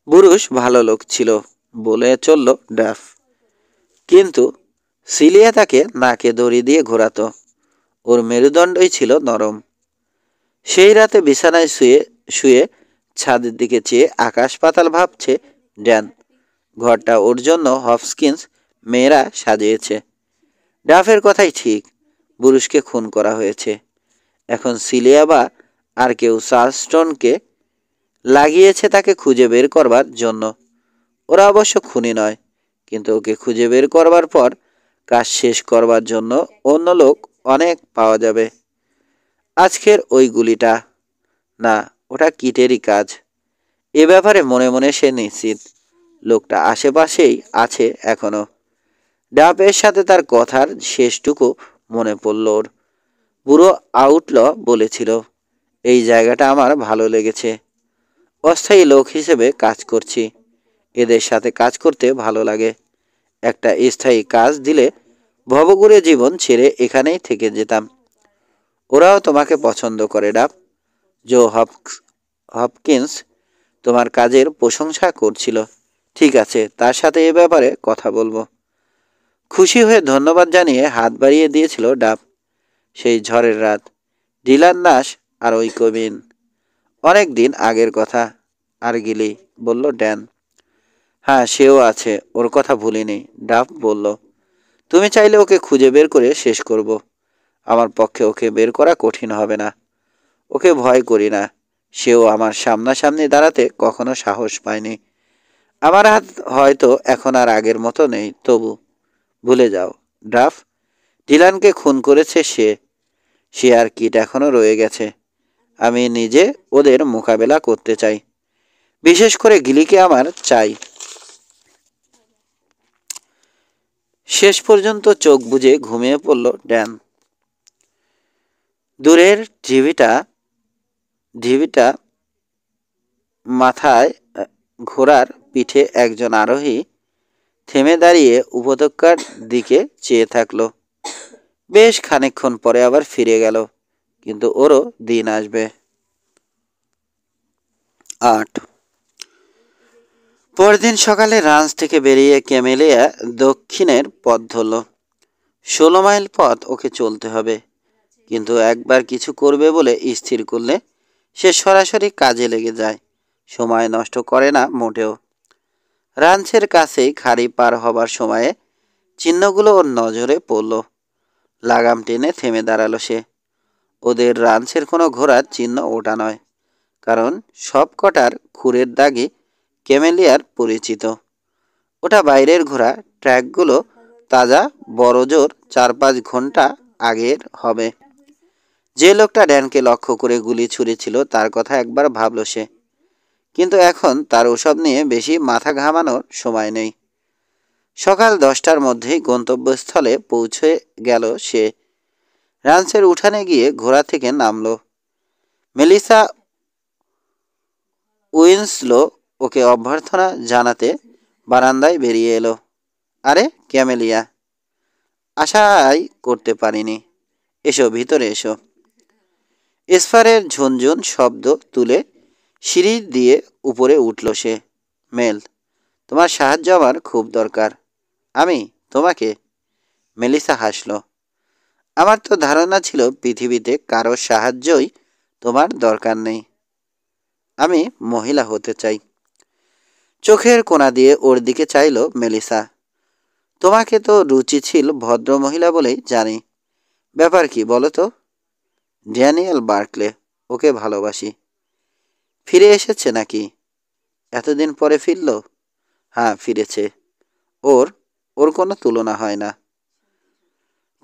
পুরুষ ভালো লোক ছিল বলে চলল ডাফ, কিন্তু সিলিয়া তাকে নাকে দড়ি দিয়ে ঘোরাতো। ওর মেরুদণ্ডই ছিল নরম। সেই রাতে বিছানায় শুয়ে শুয়ে ছাদের দিকে চেয়ে আকাশ পাতাল ভাবছে ড্যান। ঘরটা ওর জন্য হপকিন্স মেয়েরা সাজিয়েছে। ডাফের কথাই ঠিক, বুরুষকে খুন করা হয়েছে। এখন সিলিয়া বা আর কেউ চার্লস্টনকে লাগিয়েছে তাকে খুঁজে বের করবার জন্য। ওরা অবশ্য খুনি নয়, কিন্তু ওকে খুঁজে বের করবার পর কাজ শেষ করবার জন্য অন্য লোক অনেক পাওয়া যাবে। আজকের ওই গুলিটা না, ওটা কিটেরই কাজ। এ ব্যাপারে মনে মনে সে নিশ্চিত। লোকটা আশেপাশেই আছে এখনো। ডাবের সাথে তার কথার শেষটুকু মনে পড়ল ওর। বুড়ো আউটল বলেছিল, এই জায়গাটা আমার ভালো লেগেছে। অস্থায়ী লোক হিসেবে কাজ করছি, এদের সাথে কাজ করতে ভালো লাগে। একটা স্থায়ী কাজ দিলে ভবঘুরে জীবন ছেড়ে এখানেই থেকে যেতাম। ওরাও তোমাকে পছন্দ করে ডাব। জো হপকিন্স তোমার কাজের প্রশংসা করছিল। ঠিক আছে, তার সাথে এ ব্যাপারে কথা বলবো। খুশি হয়ে ধন্যবাদ জানিয়ে হাত বাড়িয়ে দিয়েছিল ডাব। সেই ঝড়ের রাত, ডিলান নাশ আর ওই কবিন। অনেক দিন আগের কথা। আর গিলি, বলল ড্যান। হ্যাঁ, সেও আছে, ওর কথা ভুলিনি, ডাব বলল। তুমি চাইলে ওকে খুঁজে বের করে শেষ করব। আমার পক্ষে ওকে বের করা কঠিন হবে না। ওকে ভয় করি না। সেও আমার সামনাসামনি দাঁড়াতে কখনো সাহস পায়নি। আমার হাত হয়তো এখন আর আগের মতো নেই, তবু ভুলে যাও ড্রাফ। ডিলানকে খুন করেছে সে। সে আর কিট এখনো রয়ে গেছে। আমি নিজে ওদের মোকাবেলা করতে চাই। বিশেষ করে গিলিকে আমার চাই। শেষ পর্যন্ত চোখ বুজে ঘুমিয়ে পড়ল ড্যান। দূরের ঢিবিটা মাথায় ঘোড়ার পিঠে একজন আরোহী থেমে দাঁড়িয়ে উপত্যকার দিকে চেয়ে থাকলো। বেশ খানিকক্ষণ পরে আবার ফিরে গেল, কিন্তু ওরও দিন আসবে। 8 পরদিন সকালে রাঞ্চ থেকে বেরিয়ে ক্যামেলিয়া দক্ষিণের পথ ধরল। 16 মাইল পথ ওকে চলতে হবে, কিন্তু একবার কিছু করবে বলে স্থির করলে সে সরাসরি কাজে লেগে যায়। সময় নষ্ট করে না মোটেও। রাঞ্চের কাছেই খাড়ি পার হবার সময়ে চিহ্নগুলো ওর নজরে পড়ল। লাগাম টেনে থেমে দাঁড়ালো সে। ওদের রাঞ্চের কোনো ঘোড়ার চিহ্ন ওটা নয়, কারণ সব কটার খুরের দাগই ক্যামেলিয়ার পরিচিত। ওটা বাইরের ঘোড়া, ট্র্যাকগুলো তাজা, বড়জোর 4-5 ঘন্টা আগের হবে। যে লোকটা ড্যানকে লক্ষ্য করে গুলি ছুঁড়েছিল তার কথা একবার ভাবল সে, কিন্তু এখন তার ওসব নিয়ে বেশি মাথা ঘামানোর সময় নেই। সকাল 10টার মধ্যেই গন্তব্যস্থলে পৌঁছে গেল সে। রান্সের উঠানে গিয়ে ঘোড়া থেকে নামল। মেলিসা উইন্সলো ওকে অভ্যর্থনা জানাতে বারান্দায় বেরিয়ে এলো। আরে ক্যামেলিয়া, আশাই করতে পারিনি। এসো, ভিতরে এসো। এসফারের ঝুনঝুন শব্দ তুলে সিঁড়ি দিয়ে উপরে উঠল সে। মেল, তোমার সাহায্য আমার খুব দরকার। আমি তোমাকে? মেলিসা হাসল। আমার তো ধারণা ছিল পৃথিবীতে কারোর সাহায্যই তোমার দরকার নেই। আমি মহিলা হতে চাই। চোখের কোণা দিয়ে ওর দিকে চাইল মেলিসা। তোমাকে তো রুচিশীল ভদ্র মহিলা বলেই জানি। ব্যাপার কি বলো তো? ড্যানিয়েল বার্কলে, ওকে ভালোবাসি। ফিরে এসেছে নাকি? এতদিন পরে ফিরল? হ্যাঁ, ফিরেছে। ওর ওর কোনো তুলনা হয় না।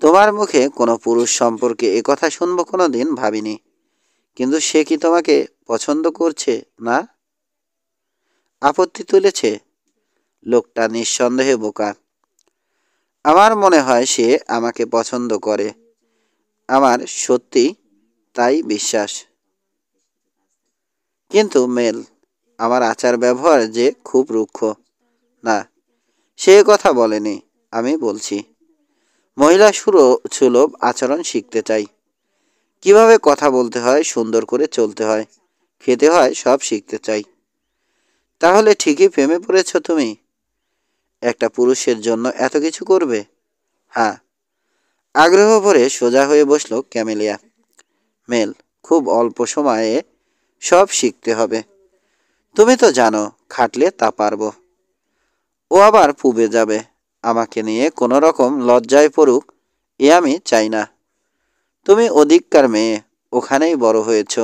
তোমার মুখে কোনো পুরুষ সম্পর্কে একথা শুনবো কোনো দিন ভাবিনি। কিন্তু সে কি তোমাকে পছন্দ করছে না? আপত্তি তুলেছে? লোকটা নিঃসন্দেহে বোকা। আমার মনে হয় সে আমাকে পছন্দ করে। আমার সত্যি তাই বিশ্বাস। কিন্তু মেল, আমার আচার ব্যবহার যে খুব রুক্ষ। না, সে কথা বলেনি। আমি বলছি, মহিলা সুলভ আচরণ শিখতে চাই। কিভাবে কথা বলতে হয়, সুন্দর করে চলতে হয়, খেতে হয়, সব শিখতে চাই। তাহলে ঠিকই প্রেমে পড়েছ তুমি? একটা পুরুষের জন্য এত কিছু করবে? হ্যাঁ। আগ্রহ ভরে সোজা হয়ে বসল ক্যামেলিয়া। মেল, খুব অল্প সময়ে সব শিখতে হবে। তুমি তো জানো, খাটলে তা পারবো। ও আবার পুবে যাবে। আমাকে নিয়ে কোনো রকম লজ্জায় পড়ুক, এ আমি চাই না। তুমি ওদিককার মেয়ে, ওখানেই বড় হয়েছ।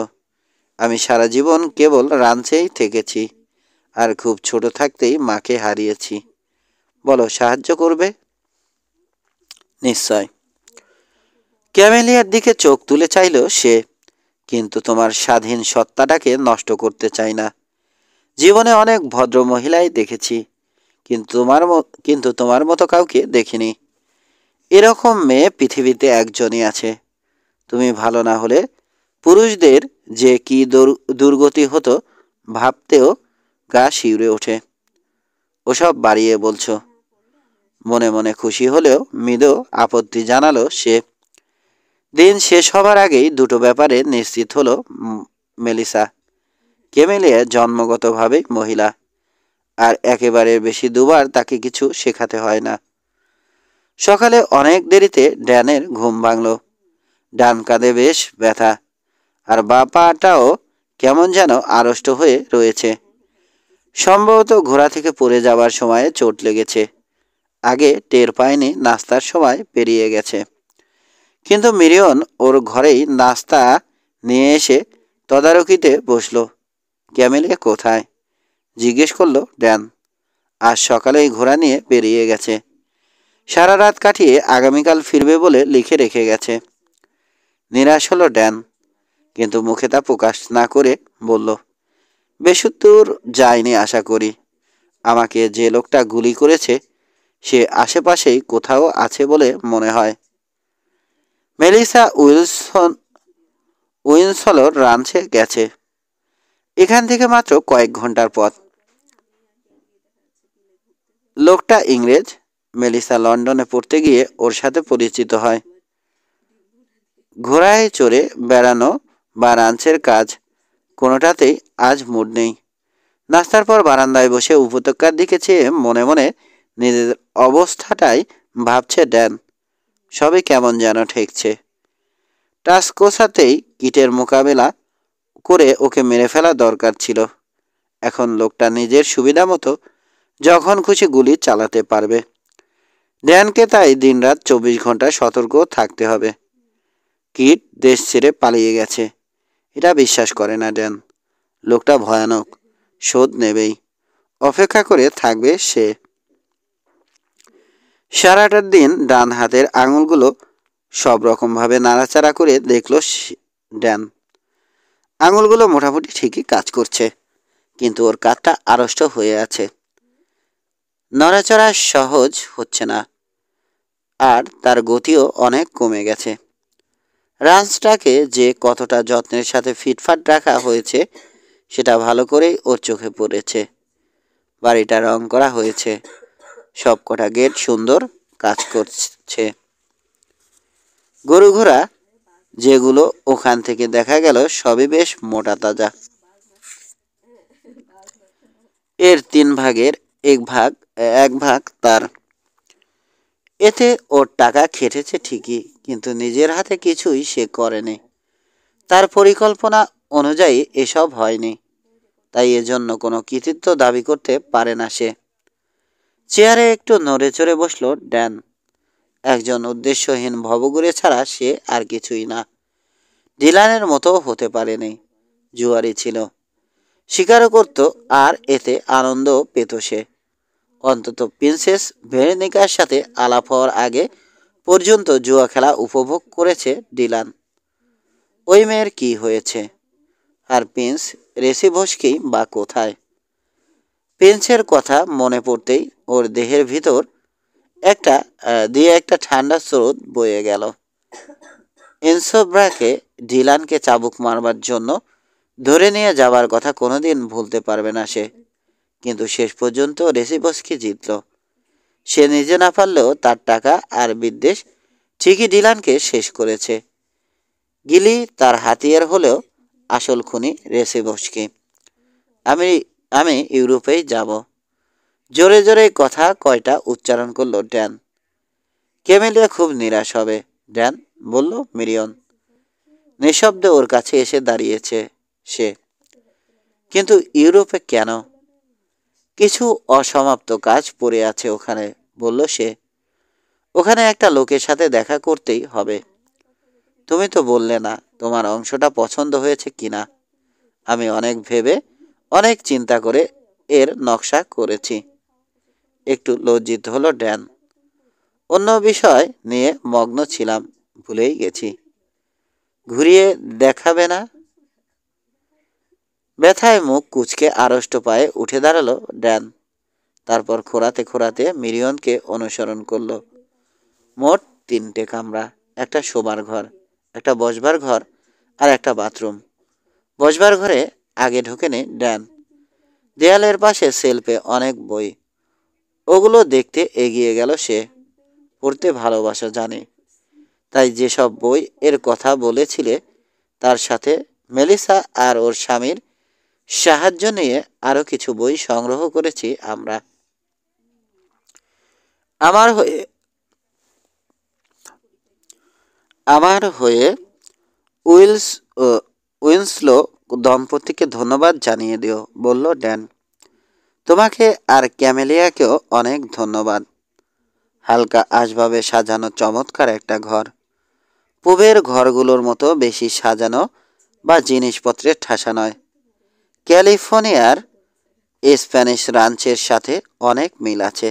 আমি সারা জীবন কেবল রাঞ্চেই থেকেছি, আর খুব ছোট থাকতেই মাকে হারিয়েছি। বলো, সাহায্য করবে? নিশ্চয়। ক্যামেলিয়ার দিকে চোখ তুলে চাইল সে। কিন্তু তোমার স্বাধীন সত্তাটাকে নষ্ট করতে চাই না। জীবনে অনেক ভদ্র মহিলাই দেখেছি, কিন্তু তোমার মতো কাউকে দেখিনি। এরকম মেয়ে পৃথিবীতে একজনই আছে। তুমি ভালো না হলে পুরুষদের যে কি দুর্গতি হতো ভাবতেও গা শিউরে ওঠে। ওসব বাড়িয়ে বলছো। মনে মনে খুশি হলেও মৃদু আপত্তি জানালো সে। দিন শেষ হবার আগেই দুটো ব্যাপারে নিশ্চিত হলো মেলিসা। ক্যামেলিয়া জন্মগতভাবেই মহিলা, আর একেবারে বেশি দুবার তাকে কিছু শেখাতে হয় না। সকালে অনেক দেরিতে ড্যানের ঘুম ভাঙল। ডান কাঁধে বেশ ব্যথা, আর বাঁ পাটাও কেমন যেন আড়ষ্ট হয়ে রয়েছে। সম্ভবত ঘোড়া থেকে পড়ে যাবার সময়ে চোট লেগেছে। আগে টের পায়নি, নাস্তার সময় পেরিয়ে গেছে। কিন্তু মিরিয়ন ওর ঘরেই নাস্তা নিয়ে এসে তদারকিতে বসল। ক্যামেলিয়া কোথায় জিজ্ঞেস করলো ড্যান। আজ সকালেই ঘোড়া নিয়ে বেরিয়ে গেছে। সারা রাত কাটিয়ে আগামীকাল ফিরবে বলে লিখে রেখে গেছে। নিরাশ হলো ড্যান, কিন্তু মুখে তা প্রকাশ না করে বলল, বেশিদূর যায়নি আশা করি। আমাকে যে লোকটা গুলি করেছে সে আশেপাশেই কোথাও আছে বলে মনে হয়। মেলিসা উইন্সলর রাঞ্চে গেছে। এখান থেকে মাত্র কয়েক ঘন্টার পথ। লোকটা ইংরেজ। মেলিসা লন্ডনে পড়তে গিয়ে ওর সাথে পরিচিত হয়। ঘোড়ায় চড়ে বেড়ানো বা রাঞ্চের কাজ কোনোটাতেই আজ মুড নেই। নাস্তার পর বারান্দায় বসে উপত্যকার দিকে চেয়ে মনে মনে নিজের অবস্থাটাই ভাবছে ড্যান। সবই কেমন যেন ঠেকছে। টাস্কোসাতেই কিটের মোকাবেলা করে ওকে মেরে ফেলা দরকার ছিল। এখন লোকটা নিজের সুবিধা মতো যখন খুশি গুলি চালাতে পারবে। ড্যানকে তাই দিনরাত 24 ঘন্টা সতর্ক থাকতে হবে। কিট দেশ ছেড়ে পালিয়ে গেছে, এটা বিশ্বাস করে না ড্যান। লোকটা ভয়ানক, শোধ নেবেই। অপেক্ষা করে থাকবে সে। সারাটার দিন ডান হাতের আঙুলগুলো সব রকমভাবে নাড়াচাড়া করে দেখল ড্যান। আঙুলগুলো মোটামুটি ঠিকই কাজ করছে, কিন্তু ওর কাঁধটা আড়ষ্ট হয়ে আছে। নড়াচড়া সহজ হচ্ছে না, আর তার গতিও অনেক কমে গেছে। রাঞ্চটাকে যে কতটা যত্নের সাথে ফিটফাট রাখা হয়েছে সেটা ভালো করেই ওর চোখে পড়েছে। বাড়িটা রং করা হয়েছে, সবকটা গেট সুন্দর কাজ করছে। গরু ঘোড়া যেগুলো ওখান থেকে দেখা গেল সবই বেশ মোটা তাজা। এর 3 ভাগের এক ভাগ তার। এতে ওর টাকা খেটেছে ঠিকই, কিন্তু নিজের হাতে কিছুই সে করেনি। তার পরিকল্পনা অনুযায়ী এসব হয়নি, তাই এজন্য কোনো কৃতিত্ব দাবি করতে পারে না সে। চেয়ারে একটু নড়ে চড়ে বসল ড্যান। একজন উদ্দেশ্যহীন ভবঘুরে ছাড়া সে আর কিছুই না। ডিলানের মতো হতে পারেনি, জুয়ারি ছিল, স্বীকারও করত, আর এতে আনন্দ পেত সে। অন্তত প্রিন্সেস ভেরোনিকার সাথে আলাপ হওয়ার আগে পর্যন্ত জুয়া খেলা উপভোগ করেছে ডিলান। ওই মেয়ের কি হয়েছে? আর প্রিন্স রেসিভস্কি বা কোথায়? প্রিন্সের কথা মনে পড়তেই ওর দেহের ভিতর একটা ঠান্ডা স্রোত বয়ে গেল। ইনসোব্রাকে ডিলানকে চাবুক মারবার জন্য ধরে নিয়ে যাবার কথা কোনোদিন ভুলতে পারবে না সে। কিন্তু শেষ পর্যন্ত রেসিভস্কি জিতল। সে নিজে না পারলেও তার টাকা আর বিদ্বেষ ঠিকই ডিলানকে শেষ করেছে। গিলি তার হাতিয়ার হলেও আসল খুনি রেসিভস্কি। আমি আমি ইউরোপেই যাব। জোরে জোরে কথা কয়টা উচ্চারণ করলো ড্যান। ক্যামেলিয়া খুব নিরাশ হবে, ড্যান বলল মিরিয়ন। নিঃশব্দে ওর কাছে এসে দাঁড়িয়েছে সে। কিন্তু ইউরোপে কেন? কিছু অসমাপ্ত কাজ পড়ে আছে ওখানে, বলল সে। ওখানে একটা লোকের সাথে দেখা করতেই হবে। তুমি তো বললে না তোমার অংশটা পছন্দ হয়েছে কিনা। আমি অনেক ভেবে অনেক চিন্তা করে এর নকশা করেছি। একটু লজ্জিত হলো ড্যান। অন্য বিষয় নিয়ে মগ্ন ছিলাম, ভুলেই গেছি। ঘুরিয়ে দেখাবে না? ব্যথায় মুখ কুঁচকে আড়ষ্ট পায়ে উঠে দাঁড়ালো ড্যান। তারপর খোঁড়াতে খোঁড়াতে মিরিয়নকে অনুসরণ করলো। মোট 3টে কামরা, একটা শোবার ঘর, একটা বসবার ঘর আর একটা বাথরুম। বসবার ঘরে আগে ঢোকেনি ড্যান। দেয়ালের পাশে সেলফে অনেক বই। ওগুলো দেখতে এগিয়ে গেল সে। পড়তে ভালোবাসা জানে, তাই যেসব বই এর কথা বলেছিলে তার সাথে মেলিসা আর ওর স্বামীর সাহায্য নিয়ে আরও কিছু বই সংগ্রহ করেছি আমরা। আমার হয়ে আমার হয়ে উইলস উইন্সলো দম্পতিকে ধন্যবাদ জানিয়ে দিও, বলল ড্যান। তোমাকে আর ক্যামেলিয়াকেও অনেক ধন্যবাদ। হালকা আসবাবে সাজানো চমৎকার একটা ঘর। পূবের ঘরগুলোর মতো বেশি সাজানো বা জিনিসপত্রের ঠাসা নয়। ক্যালিফোর্নিয়ার স্প্যানিশ রাঞ্চের সাথে অনেক মিল আছে।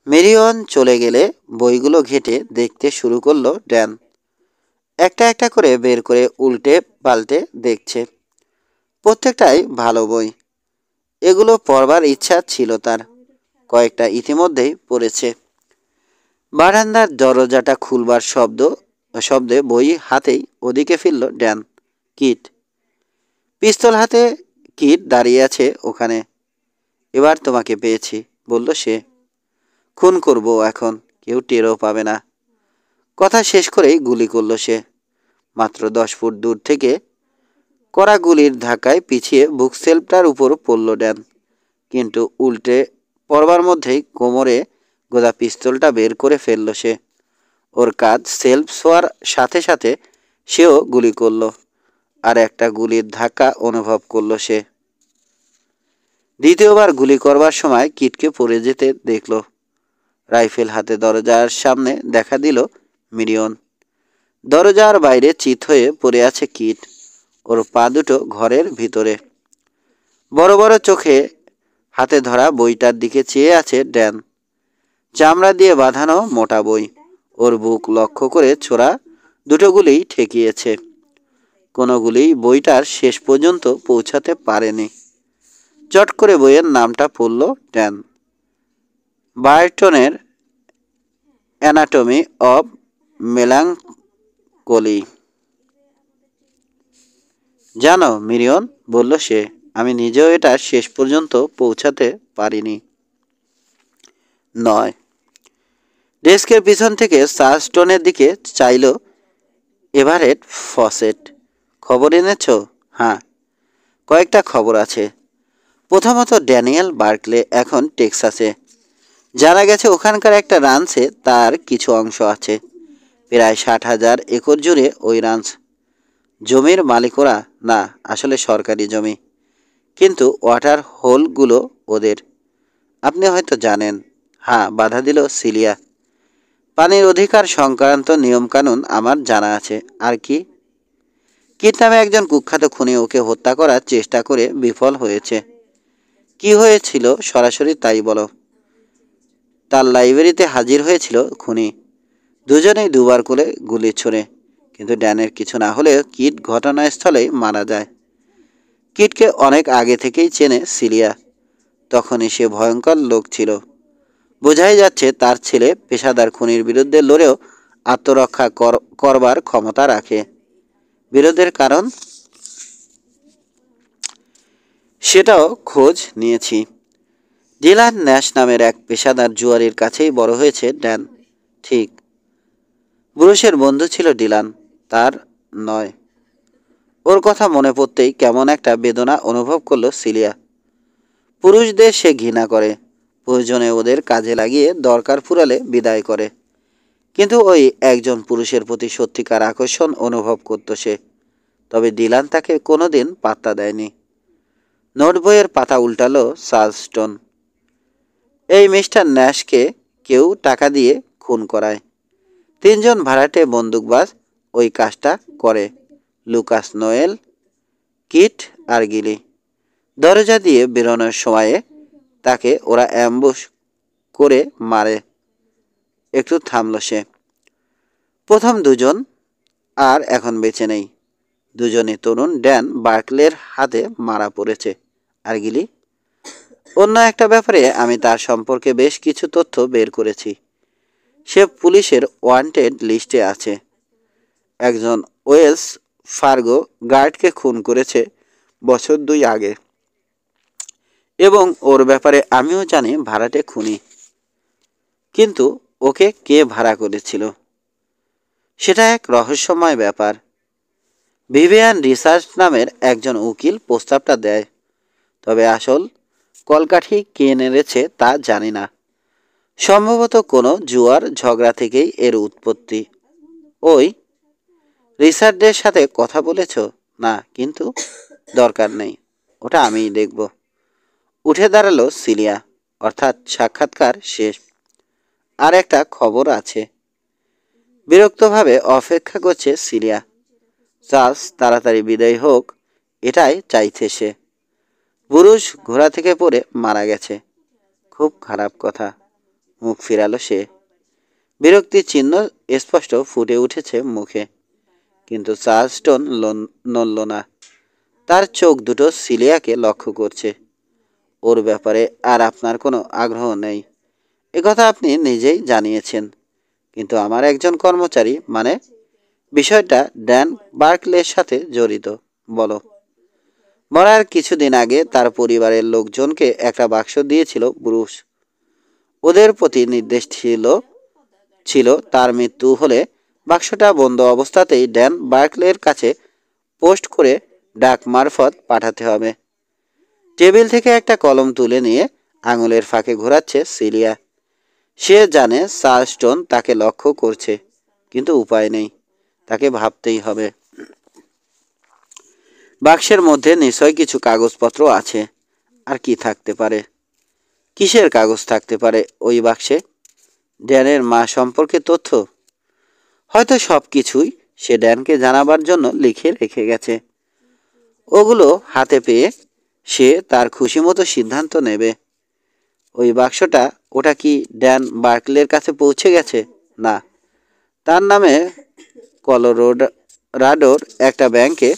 মেরিয়ন চলে গেলে বইগুলো ঘেঁটে দেখতে শুরু করলো ড্যান। একটা একটা করে বের করে উল্টে পাল্টে দেখছে। প্রত্যেকটাই ভালো বই। এগুলো পড়বার ইচ্ছা ছিল তার। কয়েকটা ইতিমধ্যেই পড়েছে। বারান্দার দরজাটা খুলবার শব্দে বই হাতেই ওদিকে ফিরল ড্যান। কিট, পিস্তল হাতে কিট দাঁড়িয়ে আছে ওখানে। এবার তোমাকে পেয়েছি, বলল সে। খুন করবো এখন, কেউ টেরও পাবে না। কথা শেষ করেই গুলি করল সে। মাত্র 10 ফুট দূর থেকে কড়া গুলির ধাক্কায় পিছিয়ে বুক সেলফটার উপর পড়ল ড্যান। কিন্তু উল্টে পড়বার মধ্যেই কোমরে গোদা পিস্তলটা বের করে ফেলল সে। ওর কাঁধ সেলফ ছোঁয়ার সাথে সাথে সেও গুলি করল। আর একটা গুলির ধাক্কা অনুভব করল সে। দ্বিতীয়বার গুলি করবার সময় কিটকে পড়ে যেতে দেখল। রাইফেল হাতে দরজার সামনে দেখা দিল মিরিয়ন। দরজার বাইরে চিত হয়ে পড়ে আছে কিট। ওর পা দুটো ঘরের ভিতরে। বড় বড় চোখে হাতে ধরা বইটার দিকে চেয়ে আছে ড্যান। চামড়া দিয়ে বাঁধানো মোটা বই। ওর বুক লক্ষ্য করে ছোড়া দুটো গুলি ঠেকিয়েছে। কোনো গুলি বইটার শেষ পর্যন্ত পৌঁছাতে পারেনি। চট করে বইয়ের নামটা পড়ল ড্যান। বার্টনের অ্যানাটমি অব মেলাঙ্কলি। জানো মিরিয়ন, বলল সে, আমি নিজেও এটা শেষ পর্যন্ত পৌঁছাতে পারিনি। নয়। ডেস্কের পিছন থেকে সারস্টোনের দিকে চাইল এভারেট ফসেট। খবর এনেছ? হ্যাঁ, কয়েকটা খবর আছে। প্রথমত, ড্যানিয়েল বার্কলে এখন টেক্সাসে। জানা গেছে ওখানকার একটা রাঞ্চে তার কিছু অংশ আছে। প্রায় 60,000 একর জুড়ে ওই রাঞ্চ। জমির মালিকরা না, আসলে সরকারি জমি, কিন্তু ওয়াটার হোলগুলো ওদের। আপনি হয়তো জানেন। হ্যাঁ, বাধা দিল সিলিয়া। পানির অধিকার সংক্রান্ত নিয়মকানুন আমার জানা আছে। আর কি? কিট নামে একজন কুখ্যাত খুনি ওকে হত্যা করার চেষ্টা করে বিফল হয়েছে। কি হয়েছিল সরাসরি তাই বলো। তার লাইব্রেরিতে হাজির হয়েছিল খুনি। দুজনেই দুবার করে গুলি ছোড়ে, কিন্তু ড্যানের কিছু না হলেও কিট ঘটনাস্থলেই মারা যায়। কিটকে অনেক আগে থেকেই চেনে সিলিয়া। তখনই সে ভয়ঙ্কর লোক ছিল। বোঝাই যাচ্ছে তার ছেলে পেশাদার খুনির বিরুদ্ধে লড়েও আত্মরক্ষা করবার ক্ষমতা রাখে। বিরোধের কারণ সেটাও খোঁজ নিয়েছি। ডিলান ন্যাশ নামের এক পেশাদার জুয়ারির কাছেই বড় হয়েছে ড্যান। ঠিক। ব্রুসের বন্ধু ছিল ডিলান, তার নয়। ওর কথা মনে পড়তেই কেমন একটা বেদনা অনুভব করলো সিলিয়া। পুরুষদের সে ঘৃণা করে, প্রয়োজনে ওদের কাজে লাগিয়ে দরকার ফুরালে বিদায় করে। কিন্তু ওই একজন পুরুষের প্রতি সত্যিকার আকর্ষণ অনুভব করত সে। তবে ডিলান তাকে কোনোদিন পাত্তা দেয়নি। নোট বইয়ের পাতা উল্টালো চার্লস্টন। এই মিস্টার ন্যাশকে কেউ টাকা দিয়ে খুন করায়। 3 জন ভাড়াটে বন্দুকবাজ ওই কাজটা করে, লুকাস নোয়েল, কিট আর গিলি। দরজা দিয়ে বেরোনোর সময়ে তাকে ওরা অ্যাম্বুশ করে মারে। একটু থামল সে। প্রথম দুজন আর এখন বেঁচে নেই। দুজনই তরুণ ড্যান বার্কলের হাতে মারা পড়েছে। আর গিলি? অন্য একটা ব্যাপারে আমি তার সম্পর্কে বেশ কিছু তথ্য বের করেছি। সে পুলিশের ওয়ান্টেড লিস্টে আছে। একজন ওয়েলস ফার্গো গার্ডকে খুন করেছে বছর 2 আগে, এবং ওর ব্যাপারে আমিও জানি ভাড়াটে খুনি। কিন্তু ওকে কে ভাড়া করেছিল সেটা এক রহস্যময় ব্যাপার। ভিভিয়ান রিসার্চ নামের একজন উকিল প্রস্তাবটা দেয়, তবে আসল কলকাঠি কে নেড়েছে তা জানি না। সম্ভবত কোনো জুয়ার ঝগড়া থেকেই এর উৎপত্তি। ওই রিসার্চদের সাথে কথা বলেছ? না, কিন্তু দরকার নেই, ওটা আমিই দেখব। উঠে দাঁড়ালো সিলিয়া। অর্থাৎ সাক্ষাৎকার শেষ। আর একটা খবর আছে। বিরক্তভাবে অপেক্ষা করছে সিলিয়া। চার্লস তাড়াতাড়ি বিদায় হোক, এটাই চাইছে সে। পুরুষ ঘোড়া থেকে পড়ে মারা গেছে। খুব খারাপ কথা। মুখ ফিরালো সে। বিরক্তির চিহ্ন স্পষ্ট ফুটে উঠেছে মুখে, কিন্তু চার্লস্টন নড়ল না। তার চোখ দুটো সিলিয়াকে লক্ষ্য করছে। ওর ব্যাপারে আর আপনার কোনো আগ্রহ নেই, একথা আপনি নিজেই জানিয়েছেন। কিন্তু আমার একজন কর্মচারী, মানে বিষয়টা ড্যান বার্কলের সাথে জড়িত। বলো। মরার কিছুদিন আগে তার পরিবারের লোকজনকে একটা বাক্স দিয়েছিল ব্রুস। ওদের প্রতি নির্দেশ ছিল তার মৃত্যু হলে বাক্সটা বন্ধ অবস্থাতেই ড্যান বার্কলের কাছে পোস্ট করে ডাক মারফত পাঠাতে হবে। টেবিল থেকে একটা কলম তুলে নিয়ে আঙুলের ফাঁকে ঘোরাচ্ছে সিলিয়া। সে জানে চার্লস্টন তাকে লক্ষ্য করছে, কিন্তু উপায় নেই, তাকে ভাবতেই হবে। বাক্সের মধ্যে নিশ্চয় কিছু কাগজপত্র আছে। আর কি থাকতে পারে? কিসের কাগজ থাকতে পারে ওই বাক্সে? ড্যানের মা সম্পর্কে তথ্য? হয়তো সব কিছুই সে ড্যানকে জানাবার জন্য লিখে রেখে গেছে। ওগুলো হাতে পেয়ে সে তার খুশি মতো সিদ্ধান্ত নেবে। ওই বাক্সটা, ওটা কি ড্যান বার্কলের কাছে পৌঁছে গেছে? না, তার নামে কলোরাডোর একটা ব্যাংকে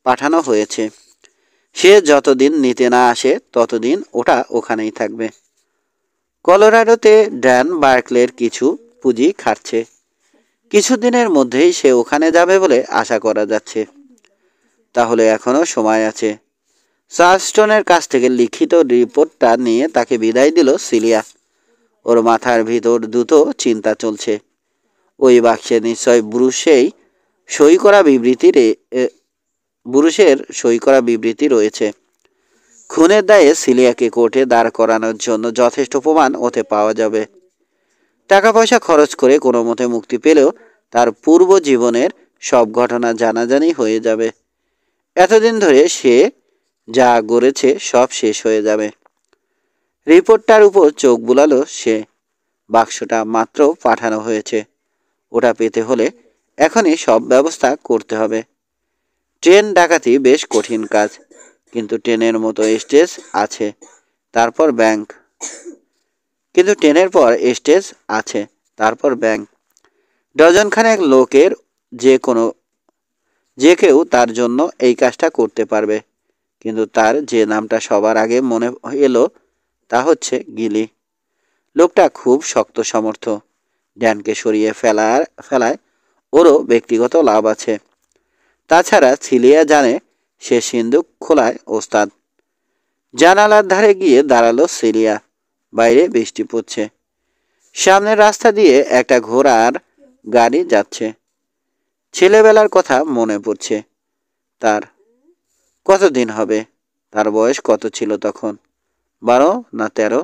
পাঠানো হয়েছে। সে যতদিন নিতে না আসে ততদিন ওটা ওখানেই থাকবে। কলোরাডোতে ড্যান বার্কলের কিছু পুঁজি খাটছে। কিছুদিনের মধ্যেই সে ওখানে যাবে বলে আশা করা যাচ্ছে। তাহলে এখনো সময় আছে। চার্লস্টনের কাছ থেকে লিখিত রিপোর্টটা নিয়ে তাকে বিদায় দিল সিলিয়া। ওর মাথার ভিতর দ্রুত চিন্তা চলছে। ওই বাক্সে নিশ্চয় ব্রুসের সই করা বিবৃতি রয়েছে। খুনের দায়ে সিলিয়াকে কোর্টে দাঁড় করানোর জন্য যথেষ্ট প্রমাণ ওতে পাওয়া যাবে। টাকা পয়সা খরচ করে কোনো মতে মুক্তি পেলেও তার পূর্ব জীবনের সব ঘটনা জানাজানি হয়ে যাবে। এতদিন ধরে সে যা গড়েছে সব শেষ হয়ে যাবে। রিপোর্টটার উপর চোখ বুলালো সে। বাক্সটা মাত্র পাঠানো হয়েছে। ওটা পেতে হলে এখনই সব ব্যবস্থা করতে হবে। ট্রেন ডাকাতি বেশ কঠিন কাজ, কিন্তু ট্রেনের মতো স্টেজ আছে, তারপর ব্যাংক। কিন্তু ট্রেনের পর স্টেজ আছে, তারপর ব্যাংক। ডজনখানেক লোকের যে কেউ তার জন্য এই কাজটা করতে পারবে। কিন্তু তার যে নামটা সবার আগে মনে এলো তা হচ্ছে গিলি। লোকটা খুব শক্ত সমর্থ। ড্যানকে সরিয়ে ফেলায় ওরও ব্যক্তিগত লাভ আছে। তাছাড়া সিলিয়া জানে সে সিন্দুক খোলায় ওস্তাদ। জানালার ধারে গিয়ে দাঁড়ালো সিলিয়া। বাইরে বৃষ্টি পড়ছে। সামনের রাস্তা দিয়ে একটা ঘোড়ার গাড়ি যাচ্ছে। ছেলেবেলার কথা মনে পড়ছে তার। কতদিন হবে? তার বয়স কত ছিল তখন? 12 না 13?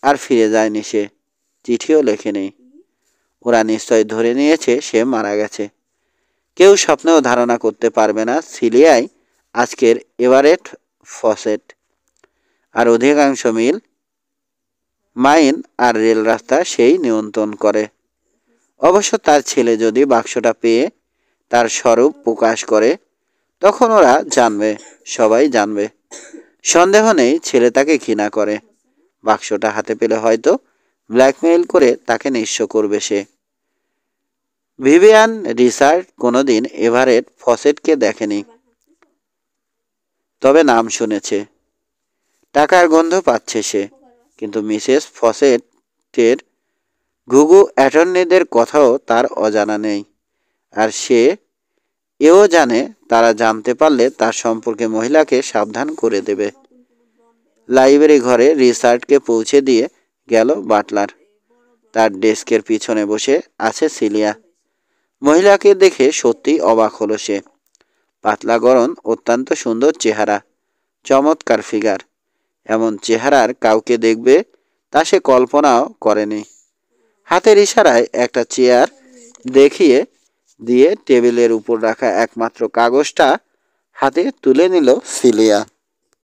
আর ফিরে যায়নি সে। চিঠিও লেখেনি। ওরা নিশ্চয় ধরে নিয়েছে সে মারা গেছে। কেউ স্বপ্নেও ধারণা করতে পারবে না সিলিয়াই আজকের এভারেট ফসেট। আর অধিকাংশ মাইন আর রেল রাস্তা সেই নিয়ন্ত্রণ করে। অবশ্য তার ছেলে যদি বাক্সটা পেয়ে তার স্বরূপ প্রকাশ করে, তখন ওরা জানবে, সবাই জানবে। সন্দেহ নেই ছেলে তাকে ঘৃণা করে। বাক্সটা হাতে পেলে হয়তো ব্ল্যাকমেইল করে তাকে নিঃস্ব করবে সে। ভিভিয়ান রিচার্ড কোনোদিন এভারেট ফসেটকে দেখেনি, তবে নাম শুনেছে। টাকার গন্ধ পাচ্ছে সে, কিন্তু মিসেস ফসেটের ঘুঘু অ্যাটর্নিদের কথাও তার অজানা নেই। আর সে এও জানে তারা জানতে পারলে তার সম্পর্কে মহিলাকে সাবধান করে দেবে। লাইব্রেরি ঘরে রিচার্ডকে পৌঁছে দিয়ে গেল বাটলার। তার ডেস্কের পিছনে বসে আছে সিলিয়া। মহিলাকে দেখে সত্যি অবাক হলো সে। পাতলা গড়ন, অত্যন্ত সুন্দর চেহারা, চমৎকার ফিগার। এমন চেহারার কাউকে দেখবে তা সে কল্পনাও করেনি। হাতের ইশারায় একটা চেয়ার দেখিয়ে দিয়ে টেবিলের উপর রাখা একমাত্র কাগজটা হাতে তুলে নিল সিলিয়া।